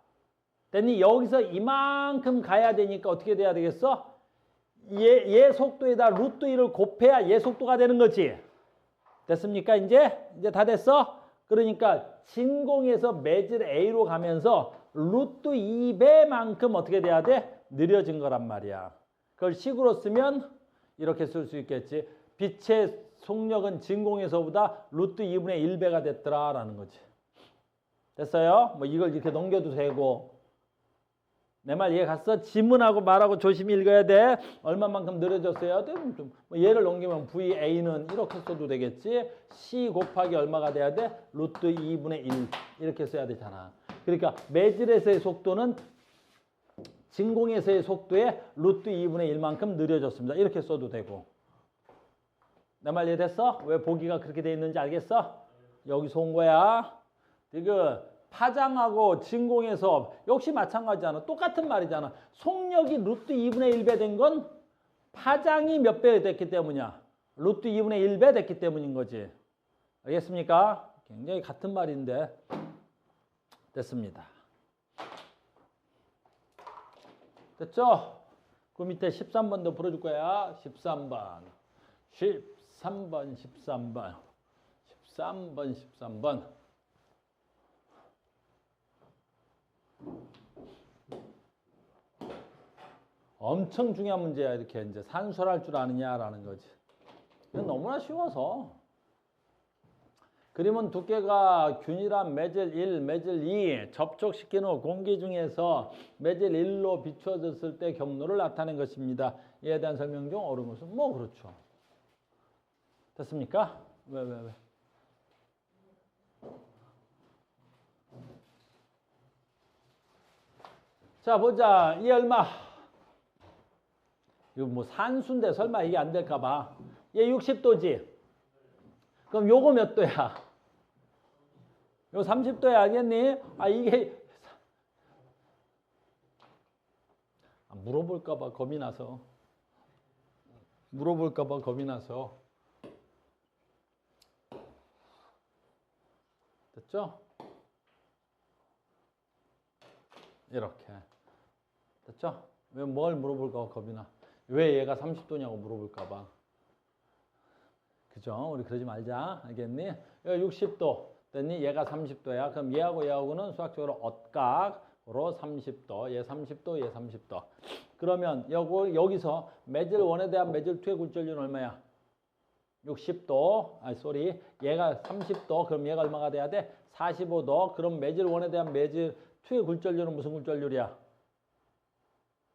됐니? 여기서 이만큼 가야 되니까 어떻게 돼야 되겠어? 얘 속도에다 루트 2를 곱해야 얘 속도가 되는 거지. 됐습니까? 이제 다 됐어? 그러니까 진공에서 매질 A로 가면서 루트 2배만큼 어떻게 돼야 돼? 느려진 거란 말이야. 그걸 식으로 쓰면 이렇게 쓸 수 있겠지. 빛의 속력은 진공에서보다 루트 2분의 1배가 됐더라라는 거지. 됐어요? 뭐 이걸 이렇게 넘겨도 되고. 내 말 이해 갔어? 지문하고 말하고 조심히 읽어야 돼. 얼마만큼 느려졌어요? 뭐 얘를 넘기면 VA는 이렇게 써도 되겠지. C 곱하기 얼마가 돼야 돼? 루트 2분의 1 이렇게 써야 되잖아. 그러니까 매질에서의 속도는 진공에서의 속도에 루트 2분의 1만큼 느려졌습니다. 이렇게 써도 되고. 내 말 이해됐어? 왜 보기가 그렇게 돼 있는지 알겠어? 여기서 온 거야. 이거 파장하고 진공에서 역시 마찬가지잖아. 똑같은 말이잖아. 속력이 루트 2분의 1배 된 건 파장이 몇 배 됐기 때문이야. 루트 2분의 1배 됐기 때문인 거지. 알겠습니까? 굉장히 같은 말인데 됐습니다. 됐죠? 그 밑에 13번도 풀어줄 거야. 13번. 13번. 엄청 중요한 문제야. 이렇게 이제 산술할 줄 아느냐라는 거지. 이건 너무나 쉬워서. 그림은 두께가 균일한 매질 1, 매질 2 접촉시킨 후 공기 중에서 매질 1로 비추어졌을 때 경로를 나타낸 것입니다. 이에 대한 설명 중 옳은 것은 뭐 그렇죠. 됐습니까? 왜? 자, 보자. 이 얼마? 이거 뭐 산수인데 설마 이게 안 될까 봐. 얘 60도지? 그럼 요거 몇 도야? 요 30도야, 알겠니? 아, 이게 물어볼까 봐 겁이 나서. 됐죠? 이렇게. 됐죠? 왜 뭘 물어볼까 겁이 나. 왜 얘가 30도냐고 물어볼까 봐. 그죠? 우리 그러지 말자. 알겠니? 얘가 60도 됐니? 얘가 30도야. 그럼 얘하고 얘하고는 수학적으로 엇각으로 30도. 얘 30도, 얘 30도. 그러면 여기서 매질 1에 대한 매질 2의 굴절률은 얼마야? 60도. 얘가 30도. 그럼 얘가 얼마가 돼야 돼? 45도. 그럼 매질 1에 대한 매질 2의 굴절률은 무슨 굴절률이야?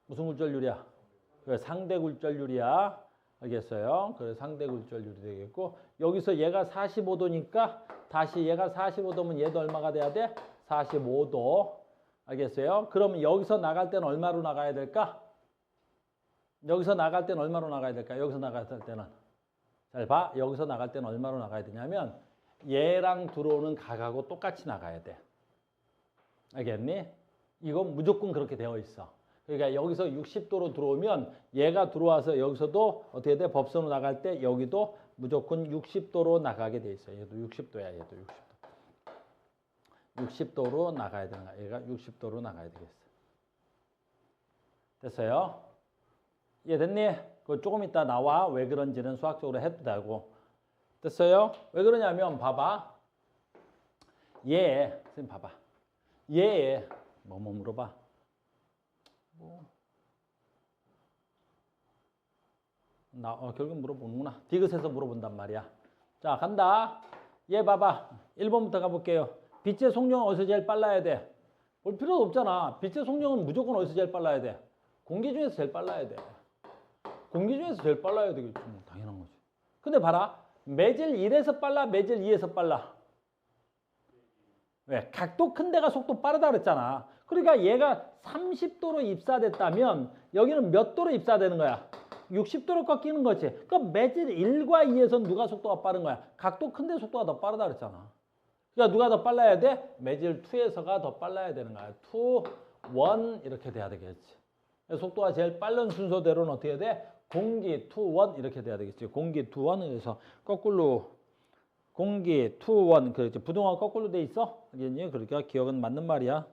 무슨 굴절률이야? 그래, 상대 굴절률이야. 알겠어요? 그래, 상대 굴절률이 되겠고, 여기서 얘가 45도니까 다시 얘가 45도면 얘도 얼마가 돼야 돼? 45도. 알겠어요? 그러면 여기서 나갈 때는 얼마로 나가야 될까? 여기서 나갈 때는 얼마로 나가야 될까? 여기서 나갈 때는. 잘 봐. 여기서 나갈 때는 얼마로 나가야 되냐면 얘랑 들어오는 각하고 똑같이 나가야 돼. 알겠니? 이건 무조건 그렇게 되어 있어. 그러니까 여기서 60도로 들어오면 얘가 들어와서 여기서도 어떻게 돼? 법선으로 나갈 때 여기도 무조건 60도로 나가게 돼 있어요. 얘도 60도야. 얘도 60도. 60도로 나가야 되는 거야. 얘가 60도로 나가야 되겠어. 됐어요? 이해됐니? 그거 조금 이따 나와. 왜 그런지는 수학적으로 해도 되고. 됐어요? 왜 그러냐면 봐봐. 선생님 봐봐. 뭐 물어봐. 결국 물어보는구나. 디귿에서 물어본단 말이야. 자, 간다. 얘 봐봐. 1번부터 가볼게요. 빛의 속력은 어디서 제일 빨라야 돼? 볼 필요도 없잖아. 빛의 속력은 무조건 어디서 제일 빨라야 돼? 공기 중에서 제일 빨라야 돼. 공기 중에서 제일 빨라야 되겠지. 당연한 거지. 근데 봐라. 매질 1에서 빨라? 매질 2에서 빨라? 왜? 각도 큰 데가 속도 빠르다 그랬잖아. 그러니까 얘가 30도로 입사됐다면 여기는 몇 도로 입사되는 거야? 60도로 꺾이는 거지. 그럼 매질 1과 2에서 누가 속도가 빠른 거야? 각도 큰 데 속도가 더 빠르다 그랬잖아. 그러니까 누가 더 빨라야 돼? 매질 2에서가 더 빨라야 되는 거야. 2, 1 이렇게 돼야 되겠지. 속도가 제일 빠른 순서대로는 어떻게 돼? 공기 2, 1 이렇게 돼야 되겠지. 공기 2, 1에서 거꾸로 공기 2, 1 그렇지. 부동하고 거꾸로 돼 있어. 그러니까 기억은 맞는 말이야.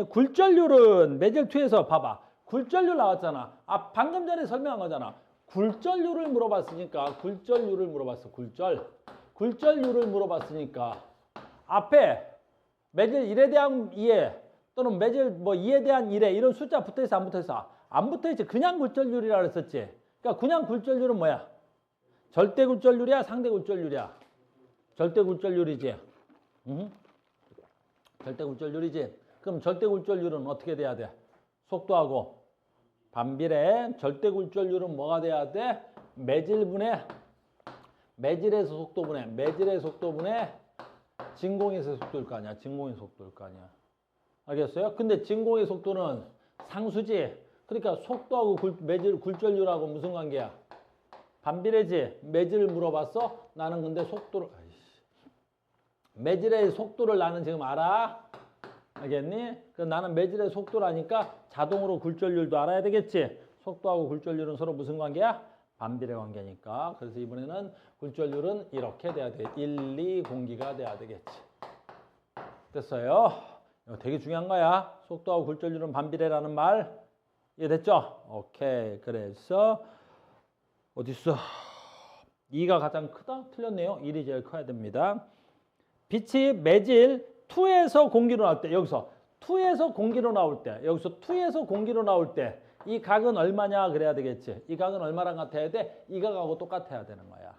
굴절률은 매질 2에서 봐봐. 굴절률 나왔잖아. 방금 전에 설명한 거잖아. 굴절률을 물어봤으니까 굴절률을 물어봤어. 굴절률을 물어봤으니까 앞에 매질 1에 대한 2에 또는 매질 2에 대한 1에 이런 숫자 붙어있어 안 붙어있어? 안 붙어있지. 그냥 굴절률이라고 그랬었지. 그러니까 그냥 굴절률은 뭐야? 절대 굴절률이야? 상대 굴절률이야? 절대 굴절률이지. 절대 굴절률이지. 그럼 절대 굴절률은 어떻게 돼야 돼? 속도하고 반비례. 절대 굴절률은 뭐가 돼야 돼? 매질분의 매질에서 속도분의 매질의 속도분의 진공에서 속도일 거 아니야. 진공의 속도일 거 아니야. 알겠어요? 근데 진공의 속도는 상수지. 그러니까 속도하고 매질 굴절률하고 무슨 관계야? 반비례지. 매질을 물어봤어? 나는 근데 속도를 매질의 속도를 나는 지금 알아? 알겠니? 그럼 나는 매질의 속도라니까 자동으로 굴절률도 알아야 되겠지. 속도하고 굴절률은 서로 무슨 관계야? 반비례 관계니까. 그래서 이번에는 굴절률은 이렇게 돼야 돼. 1, 2 공기가 돼야 되겠지. 됐어요? 이거 되게 중요한 거야. 속도하고 굴절률은 반비례라는 말. 이해됐죠? 오케이. 그래서 어딨어? 2가 가장 크다? 틀렸네요. 1이 제일 커야 됩니다. 빛이 매질 2에서 공기로 나올 때, 여기서 2에서 공기로 나올 때, 여기서 2에서 공기로 나올 때 이 각은 얼마냐 그래야 되겠지. 이 각은 얼마랑 같아야 돼? 이 각하고 똑같아야 되는 거야.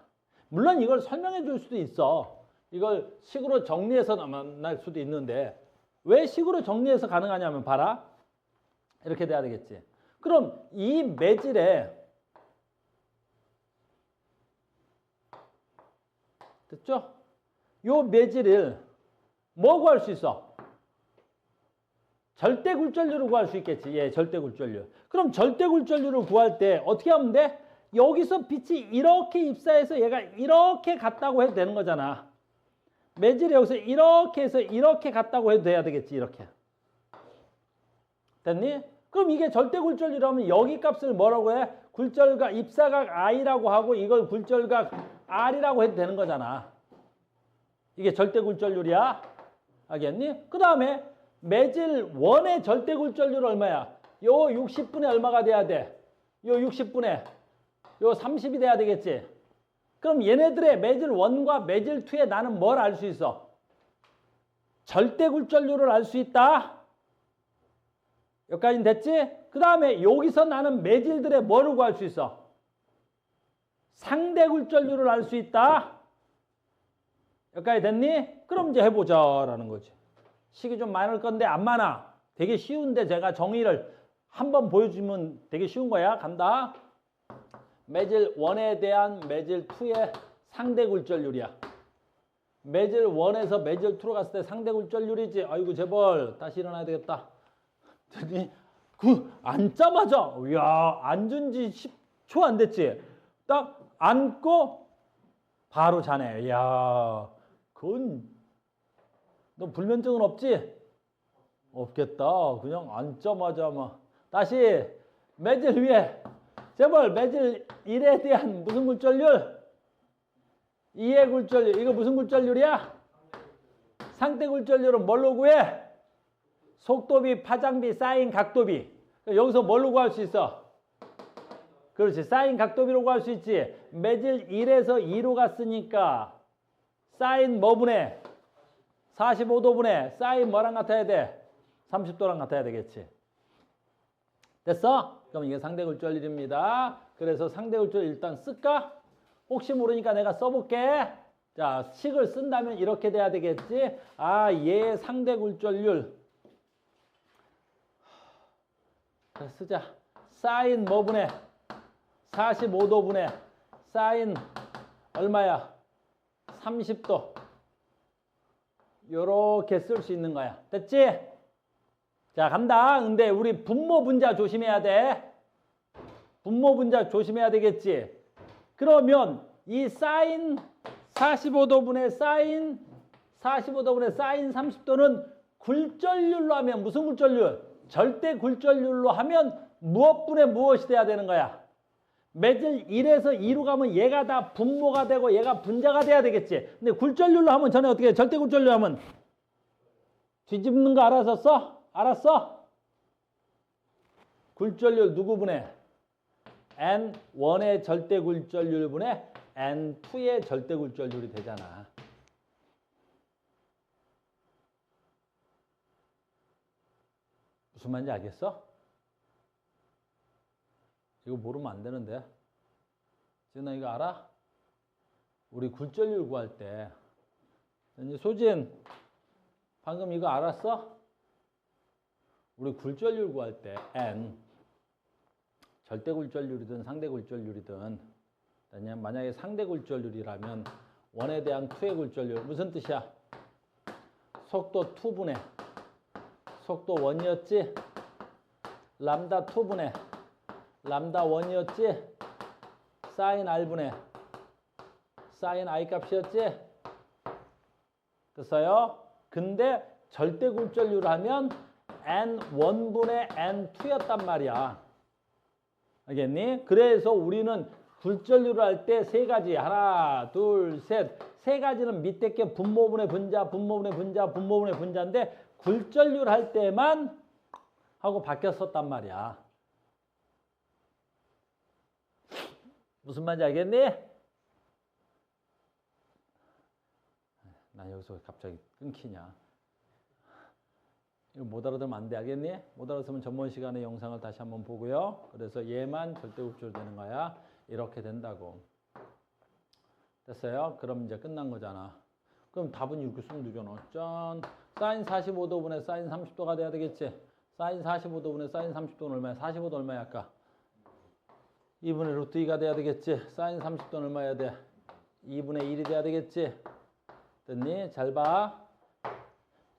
물론 이걸 설명해 줄 수도 있어. 이걸 식으로 정리해서 만날 수도 있는데 왜 식으로 정리해서 가능하냐면 봐라. 이렇게 돼야 되겠지. 그럼 이 매질에 됐죠? 요 매질을 뭐 구할 수 있어? 절대 굴절률을 구할 수 있겠지. 예, 절대 굴절률. 그럼 절대 굴절률을 구할 때 어떻게 하면 돼? 여기서 빛이 이렇게 입사해서 얘가 이렇게 갔다고 해도 되는 거잖아. 매질이 여기서 이렇게 해서 이렇게 갔다고 해도 돼야 되겠지. 이렇게. 됐니? 그럼 이게 절대 굴절률이라면 여기 값을 뭐라고 해? 굴절각 입사각 I라고 하고 이걸 굴절각 R이라고 해도 되는 거잖아. 이게 절대굴절률이야. 알겠니? 그 다음에 매질 1의 절대굴절률 얼마야? 요 60분의 얼마가 돼야 돼? 요 60분의 요 30이 돼야 되겠지? 그럼 얘네들의 매질 1과 매질 2에 나는 뭘 알 수 있어? 절대굴절률을 알 수 있다. 여기까지는 됐지? 그 다음에 여기서 나는 매질들의 뭐를 구할 수 있어? 상대굴절률을 알 수 있다. 여기까지 됐니? 그럼 이제 해보자라는 거지. 식이 좀 많을 건데 안 많아. 되게 쉬운데 제가 정의를 한번 보여주면 되게 쉬운 거야. 간다. 매질 1에 대한 매질 2의 상대굴절률이야. 매질 1에서 매질 2로 갔을 때 상대굴절률이지. 아이고 제발 다시 일어나야 되겠다. 앉자마자 야 앉은 지 10초 안 됐지. 딱 앉고 바로 자네. 야 그건 너 불면증은 없지? 없겠다. 그냥 앉자마자 막 다시 매질 위에 제발 매질 1에 대한 무슨 굴절률? 2의 굴절률. 이거 무슨 굴절률이야? 상대 굴절률은 뭘로 구해? 속도비, 파장비, 사인 각도비. 여기서 뭘로 구할 수 있어? 그렇지. 사인 각도비로 구할 수 있지. 매질 1에서 2로 갔으니까 사인 뭐분의? 45도분의 사인 뭐랑 같아야 돼? 30도랑 같아야 되겠지. 됐어? 그럼 이게 상대굴절률입니다. 그래서 상대굴절률 일단 쓸까? 혹시 모르니까 내가 써볼게. 자, 식을 쓴다면 이렇게 돼야 되겠지. 아, 얘의 상대굴절률. 쓰자. 사인 뭐분의? 45도분의 사인 얼마야? 30도. 요렇게 쓸 수 있는 거야. 됐지? 자, 간다. 근데 우리 분모 분자 조심해야 돼. 분모 분자 조심해야 되겠지? 그러면 이 사인 45도분의 사인 45도분의 사인 30도는 굴절률로 하면 무슨 굴절률? 절대 굴절률로 하면 무엇분의 무엇이 돼야 되는 거야? 매질 1에서 2로 가면 얘가 다 분모가 되고 얘가 분자가 돼야 되겠지. 근데 굴절률로 하면 전에 어떻게 해? 절대 굴절률로 하면 뒤집는 거 알았었어? 알았어? 굴절률 누구분의? N1의 절대 굴절률분의 N2의 절대 굴절률이 되잖아. 무슨 말인지 알겠어? 이거 모르면 안 되는데. 지은아 이거 알아? 우리 굴절률 구할 때 이제 소진 방금 이거 알았어? 우리 굴절률 구할 때 N 절대 굴절률이든 상대 굴절률이든 만약에 상대 굴절률이라면 1에 대한 2의 굴절률 무슨 뜻이야? 속도 2분의 속도 1이었지? 람다 2분의 람다 1이었지? 사인 R분의 사인 I 값이었지? 됐어요? 근데 절대 굴절률 하면 N1분의 N2였단 말이야. 알겠니? 그래서 우리는 굴절률을 할 때 세 가지 하나 둘 셋 세 가지는 밑에 게 분모분의 분자 분모분의 분자 분모분의 분자인데 굴절률 할 때만 하고 바뀌었었단 말이야. 무슨 말인지 알겠니? 나 여기서 갑자기 끊기냐. 이거 못 알아들으면 안 돼. 알겠니? 못 알아들으면 전번 시간의 영상을 다시 한번 보고요. 그래서 얘만 절대굴절 되는 거야. 이렇게 된다고. 됐어요? 그럼 이제 끝난 거잖아. 그럼 답은 이렇게 쓰면 되잖아. 짠. 사인 45도분의 사인 30도가 돼야 되겠지. 사인 45도분의 사인 30도는 얼마야? 45도 얼마야 아까? 2분의 루트 2가 돼야 되겠지. 사인 30도는 얼마야 돼? 2분의 1이 돼야 되겠지. 됐니? 잘 봐.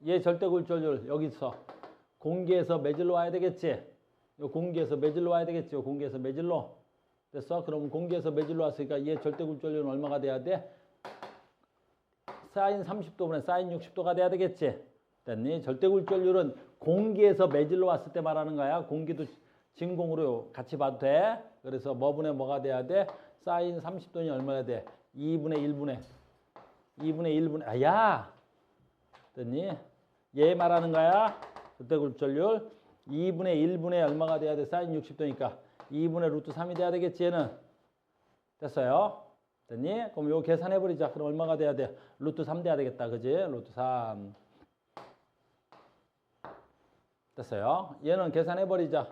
얘 절대굴절률 여기서 공기에서 매질로 와야 되겠지. 요 공기에서 매질로 와야 되겠지. 요 공기에서 매질로. 됐어? 그럼 공기에서 매질로 왔으니까 얘 절대굴절률은 얼마가 돼야 돼? 사인 30도분의 사인 60도가 돼야 되겠지. 됐니? 절대굴절률은 공기에서 매질로 왔을 때 말하는 거야. 공기도 진공으로 같이 봐도 돼. 그래서 뭐분의 뭐가 돼야 돼? 사인 30도니 얼마야 돼? 2분의 1분의 2분의 1분의 야 됐니? 얘 말하는 거야. 그때 굴절률 2분의 1분의 얼마가 돼야 돼? 사인 60도니까 2분의 루트 3이 돼야 되겠지 얘는. 됐어요? 됐니? 그럼 이거 계산해버리자. 그럼 얼마가 돼야 돼? 루트 3 돼야 되겠다. 그지? 루트 3. 됐어요? 얘는 계산해버리자.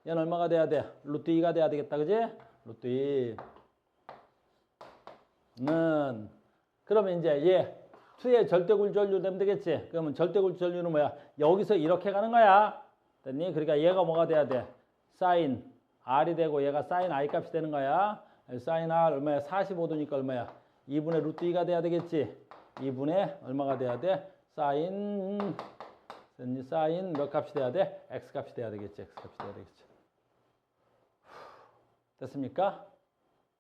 얘는 얼마가 돼야 돼? 루트 2가 돼야 되겠다. 그지? 루트 2는 그러면 이제 얘 2의 절대굴절률 되면 되겠지? 그러면 절대굴절률은 뭐야? 여기서 이렇게 가는 거야. 됐니? 그러니까 얘가 뭐가 돼야 돼? 사인 R이 되고 얘가 사인 I 값이 되는 거야. 사인 R 얼마야? 45도니까 얼마야? 2분의 루트 2가 돼야 되겠지? 2분의 얼마가 돼야 돼? 사인 몇 값이 돼야 돼? X 값이 돼야 되겠지? X 값이 돼야 되겠지? 됐습니까?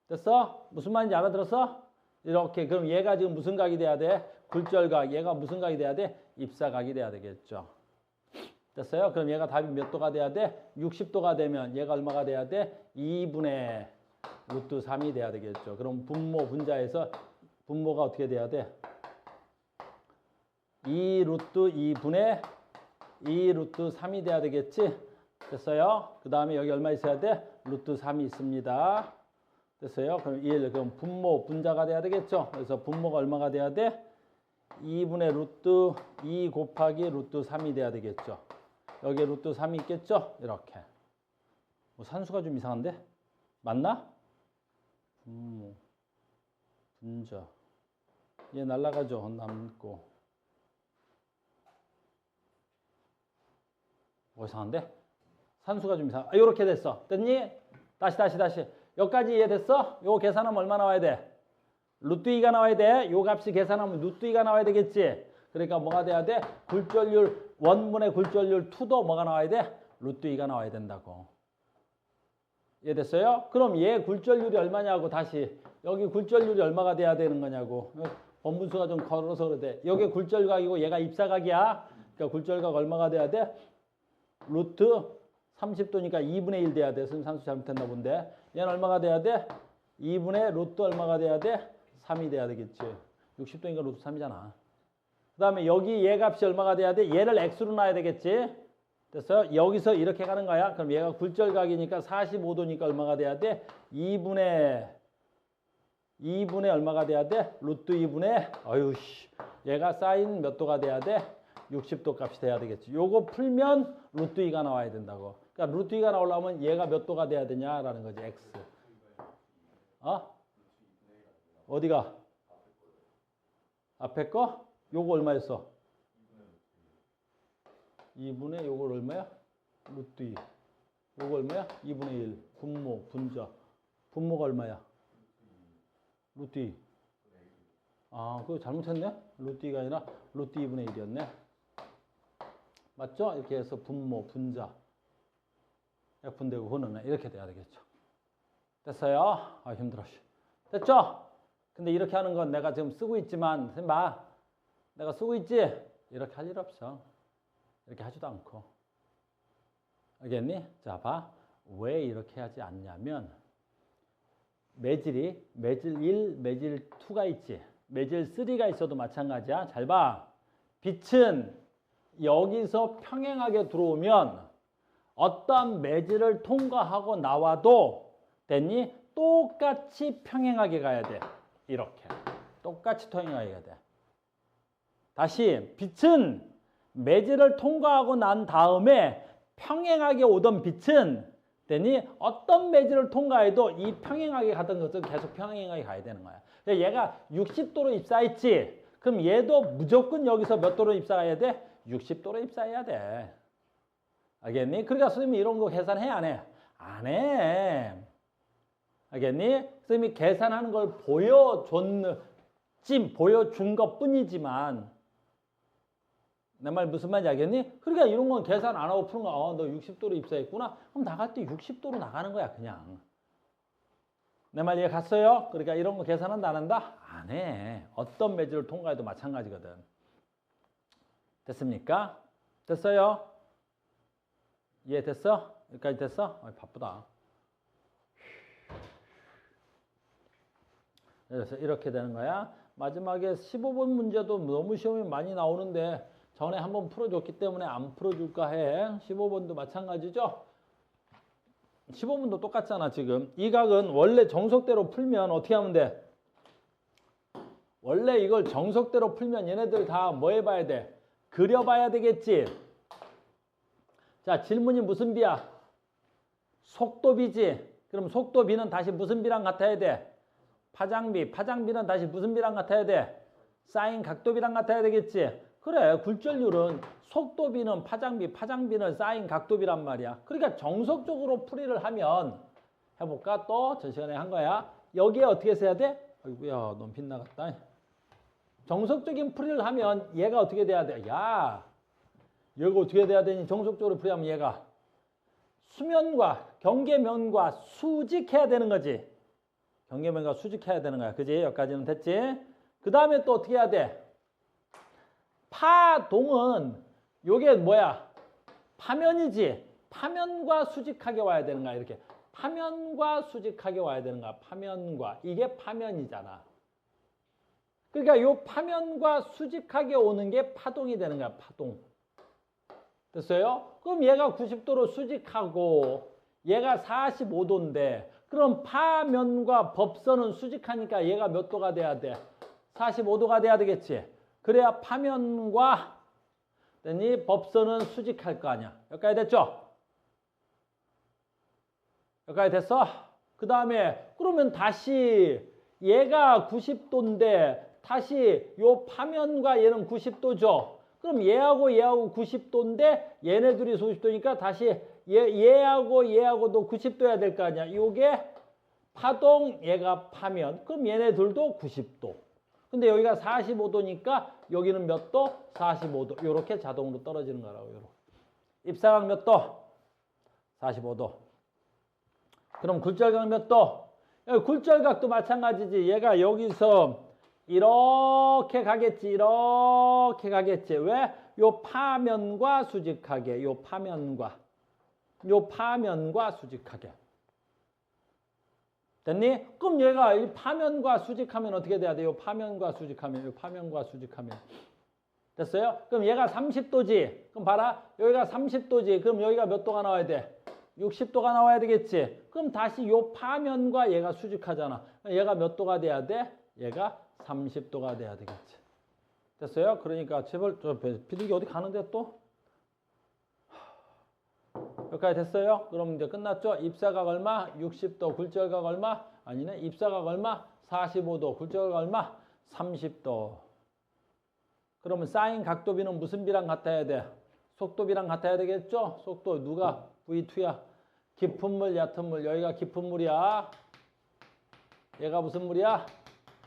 됐어? 무슨 말인지 알아들었어? 이렇게 그럼 얘가 지금 무슨 각이 돼야 돼? 굴절각. 얘가 무슨 각이 돼야 돼? 입사각이 돼야 되겠죠. 됐어요? 그럼 얘가 답이 몇 도가 돼야 돼? 60도가 되면 얘가 얼마가 돼야 돼? 2분의 루트 3이 돼야 되겠죠. 그럼 분모 분자에서 분모가 어떻게 돼야 돼? 2 루트 2분의 2 루트 3이 돼야 되겠지? 됐어요? 그 다음에 여기 얼마 있어야 돼? 루트 3이 있습니다. 됐어요? 그럼 1, 그럼 분모 분자가 돼야 되겠죠? 그래서 분모가 얼마가 돼야 돼? 2분의 루트 2 곱하기 루트 3이 돼야 되겠죠? 여기에 루트 3이 있겠죠? 이렇게. 뭐 산수가 좀 이상한데? 맞나? 분모 분자. 얘 날라가죠? 남고. 뭐 이상한데? 산수가 좀 이상. 이렇게 됐어. 됐니? 다시. 여기까지 이해됐어? 요거 계산하면 얼마 나와야 돼? 루트 2가 나와야 돼. 요 값이 계산하면 루트 2가 나와야 되겠지. 그러니까 뭐가 돼야 돼? 굴절률, 원분의 굴절률 2도 뭐가 나와야 돼? 루트 2가 나와야 된다고. 이해됐어요? 그럼 얘 굴절률이 얼마냐고 다시. 여기 굴절률이 얼마가 돼야 되는 거냐고. 번분수가 좀 걸어서 그러대. 여기 굴절각이고 얘가 입사각이야. 그러니까 굴절각 얼마가 돼야 돼? 루트 30도니까 2분의 1 돼야 돼. 선생님 산수 잘못했나 본데. 얘는 얼마가 돼야 돼? 2분의 루트 얼마가 돼야 돼? 3이 돼야 되겠지. 60도니까 루트 3이잖아. 그 다음에 여기 얘 값이 얼마가 돼야 돼? 얘를 x로 놔야 되겠지. 됐어요? 여기서 이렇게 가는 거야. 그럼 얘가 굴절각이니까 45도니까 얼마가 돼야 돼? 2분의 얼마가 돼야 돼? 루트 2분의 어휴씨. 얘가 사인 몇 도가 돼야 돼? 60도 값이 돼야 되겠지. 요거 풀면 루트 2가 나와야 된다고. 그러니까 루트 2가 나오려면 얘가 몇 도가 돼야 되냐라는 거지. x. 어디가? 앞에 거? 요거 얼마였어? 2분의 요거 얼마야? 루트 2. 요거 얼마야? 2분의 1. 분모, 분자. 분모가 얼마야? 루트 2. 아, 그거 잘못했네? 루트 2가 아니라 루트 2분의 1이었네. 맞죠? 이렇게 해서 분모, 분자. 약분되고 흔하네. 이렇게 돼야 되겠죠. 됐어요? 아, 힘들어. 됐죠? 근데 이렇게 하는 건 내가 지금 쓰고 있지만, 선생님 봐. 내가 쓰고 있지? 이렇게 할 일 없어. 이렇게 하지도 않고. 알겠니? 자, 봐. 왜 이렇게 하지 않냐면, 매질 1, 매질 2가 있지. 매질 3가 있어도 마찬가지야. 잘 봐. 빛은 여기서 평행하게 들어오면 어떤 매질을 통과하고 나와도 됐니? 똑같이 평행하게 가야 돼. 이렇게. 똑같이 평행하게 가야 돼. 다시 빛은 매질을 통과하고 난 다음에 평행하게 오던 빛은 됐니? 어떤 매질을 통과해도 이 평행하게 가던 것은 계속 평행하게 가야 되는 거야. 얘가 60도로 입사했지. 그럼 얘도 무조건 여기서 몇 도로 입사해야 돼? 60도로 입사해야 돼. 알겠니? 그러니까 선생님이 이런 거 계산해? 안 해? 안 해. 알겠니? 선생님이 계산하는 걸 보여준 것 뿐이지만 내 말 무슨 말인지 알겠니? 그러니까 이런 건 계산 안 하고 푸는 거야. 너 60도로 입사했구나? 그럼 나갈 때 60도로 나가는 거야, 그냥. 내 말 이해 갔어요? 그러니까 이런 거 계산한다, 안 한다? 안 해. 어떤 매질을 통과해도 마찬가지거든. 됐습니까? 됐어요? 이해됐어? 여기까지 됐어? 바쁘다. 그래서 이렇게 되는 거야. 마지막에 15번 문제도 너무 시험이 많이 나오는데 전에 한번 풀어줬기 때문에 안 풀어줄까 해. 15번도 마찬가지죠. 15번도 똑같잖아 지금. 이 각은 원래 정석대로 풀면 어떻게 하면 돼? 원래 이걸 정석대로 풀면 얘네들 다 뭐 해봐야 돼? 그려봐야 되겠지. 자, 질문이 무슨 비야? 속도비지. 그럼 속도비는 다시 무슨 비랑 같아야 돼? 파장비. 파장비는 다시 무슨 비랑 같아야 돼? 사인 각도비랑 같아야 되겠지. 그래, 굴절률은 속도비는 파장비, 파장비는 사인 각도비란 말이야. 그러니까 정석적으로 풀이를 하면 해볼까? 또 전 시간에 한 거야. 여기에 어떻게 써야 돼? 아이고야, 너무 빗나갔다. 정석적인 풀이를 하면 얘가 어떻게 돼야 돼? 야, 얘가 어떻게 돼야 되니? 정석적으로 풀이하면 얘가 수면과 경계면과 수직해야 되는 거지. 경계면과 수직해야 되는 거야. 그지? 여기까지는 됐지? 그 다음에 또 어떻게 해야 돼? 파동은 요게 뭐야? 파면이지. 파면과 수직하게 와야 되는 거야. 이렇게. 파면과 수직하게 와야 되는 거야. 파면과. 이게 파면이잖아. 그러니까 요 파면과 수직하게 오는 게 파동이 되는 거야. 파동. 됐어요? 그럼 얘가 90도로 수직하고 얘가 45도인데 그럼 파면과 법선은 수직하니까 얘가 몇 도가 돼야 돼? 45도가 돼야 되겠지. 그래야 파면과 법선은 수직할 거 아니야. 여기까지 됐죠? 여기까지 됐어? 그 다음에 그러면 다시 얘가 90도인데 다시 요 파면과 얘는 90도죠. 그럼 얘하고 얘하고 90도인데 얘네 둘이 90도니까 다시 얘하고도 90도야 될 거 아니야. 요게 파동, 얘가 파면. 그럼 얘네 둘도 90도. 근데 여기가 45도니까 여기는 몇 도? 45도. 요렇게 자동으로 떨어지는 거라고. 요렇게. 입사각 몇 도? 45도. 그럼 굴절각 몇 도? 굴절각도 마찬가지지. 얘가 여기서 이렇게 가겠지. 이렇게 가겠지. 왜? 요 파면과 수직하게. 요 파면과 수직하게. 됐니? 그럼 얘가 이 파면과 수직하면 어떻게 돼야 돼? 요 파면과 수직하면. 됐어요? 그럼 얘가 30도지. 그럼 봐라. 여기가 30도지. 그럼 여기가 몇 도가 나와야 돼? 60도가 나와야 되겠지. 그럼 다시 요 파면과 얘가 수직하잖아. 얘가 몇 도가 돼야 돼? 얘가 30도가 돼야 되겠지. 됐어요? 그러니까 제발 저 비둘기 어디 가는데 또? 여기까지 됐어요? 그럼 이제 끝났죠? 입사각 얼마? 60도. 굴절각 얼마? 아니네. 입사각 얼마? 45도. 굴절각 얼마? 30도. 그러면 사인 각도비는 무슨 비랑 같아야 돼? 속도비랑 같아야 되겠죠? 속도 누가? V2야. 깊은 물, 얕은 물. 여기가 깊은 물이야. 얘가 무슨 물이야?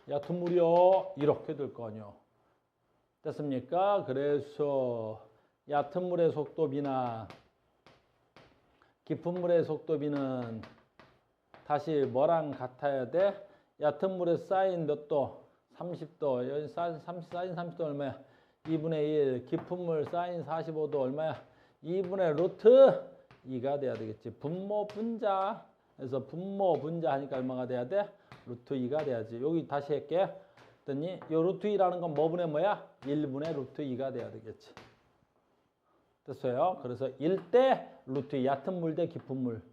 얕은 물이요. 이렇게 될 거 아니요. 됐습니까? 그래서 얕은 물의 속도비나 깊은 물의 속도비는 다시 뭐랑 같아야 돼? 얕은 물의 사인 몇 도? 30도. 여기 사인 30도 얼마야? 2분의 1. 깊은 물 사인 45도 얼마야? 2분의 루트 2가 돼야 되겠지. 분모 분자. 그래서 분모 분자 하니까 얼마가 돼야 돼? 루트 2가 돼야지. 여기 다시 할게. 했더니 요 루트 2라는 건 뭐분의 뭐야? 1분의 루트 2가 돼야 되겠지. 됐어요? 그래서 1대 루트 2. 얕은 물 대 깊은 물.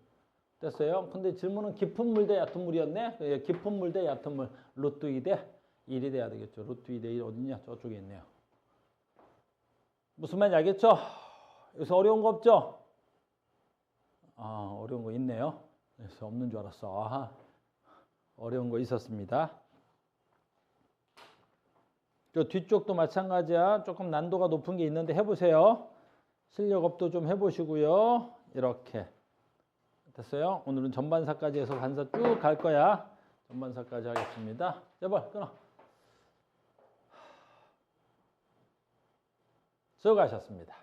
됐어요? 근데 질문은 깊은 물 대 얕은 물이었네. 깊은 물 대 얕은 물. 루트 2 대 1이 돼야 되겠죠. 루트 2 대 1 어딨냐? 저쪽에 있네요. 무슨 말인지 알겠죠? 여기서 어려운 거 없죠? 아, 어려운 거 있네요. 그래서 없는 줄 알았어. 아하. 어려운 거 있었습니다. 저 뒤쪽도 마찬가지야. 조금 난도가 높은 게 있는데 해보세요. 실력 업도 좀 해보시고요. 이렇게. 됐어요? 오늘은 전반사까지 해서 반사 쭉 갈 거야. 전반사까지 하겠습니다. 제발 끊어. 수고하셨습니다.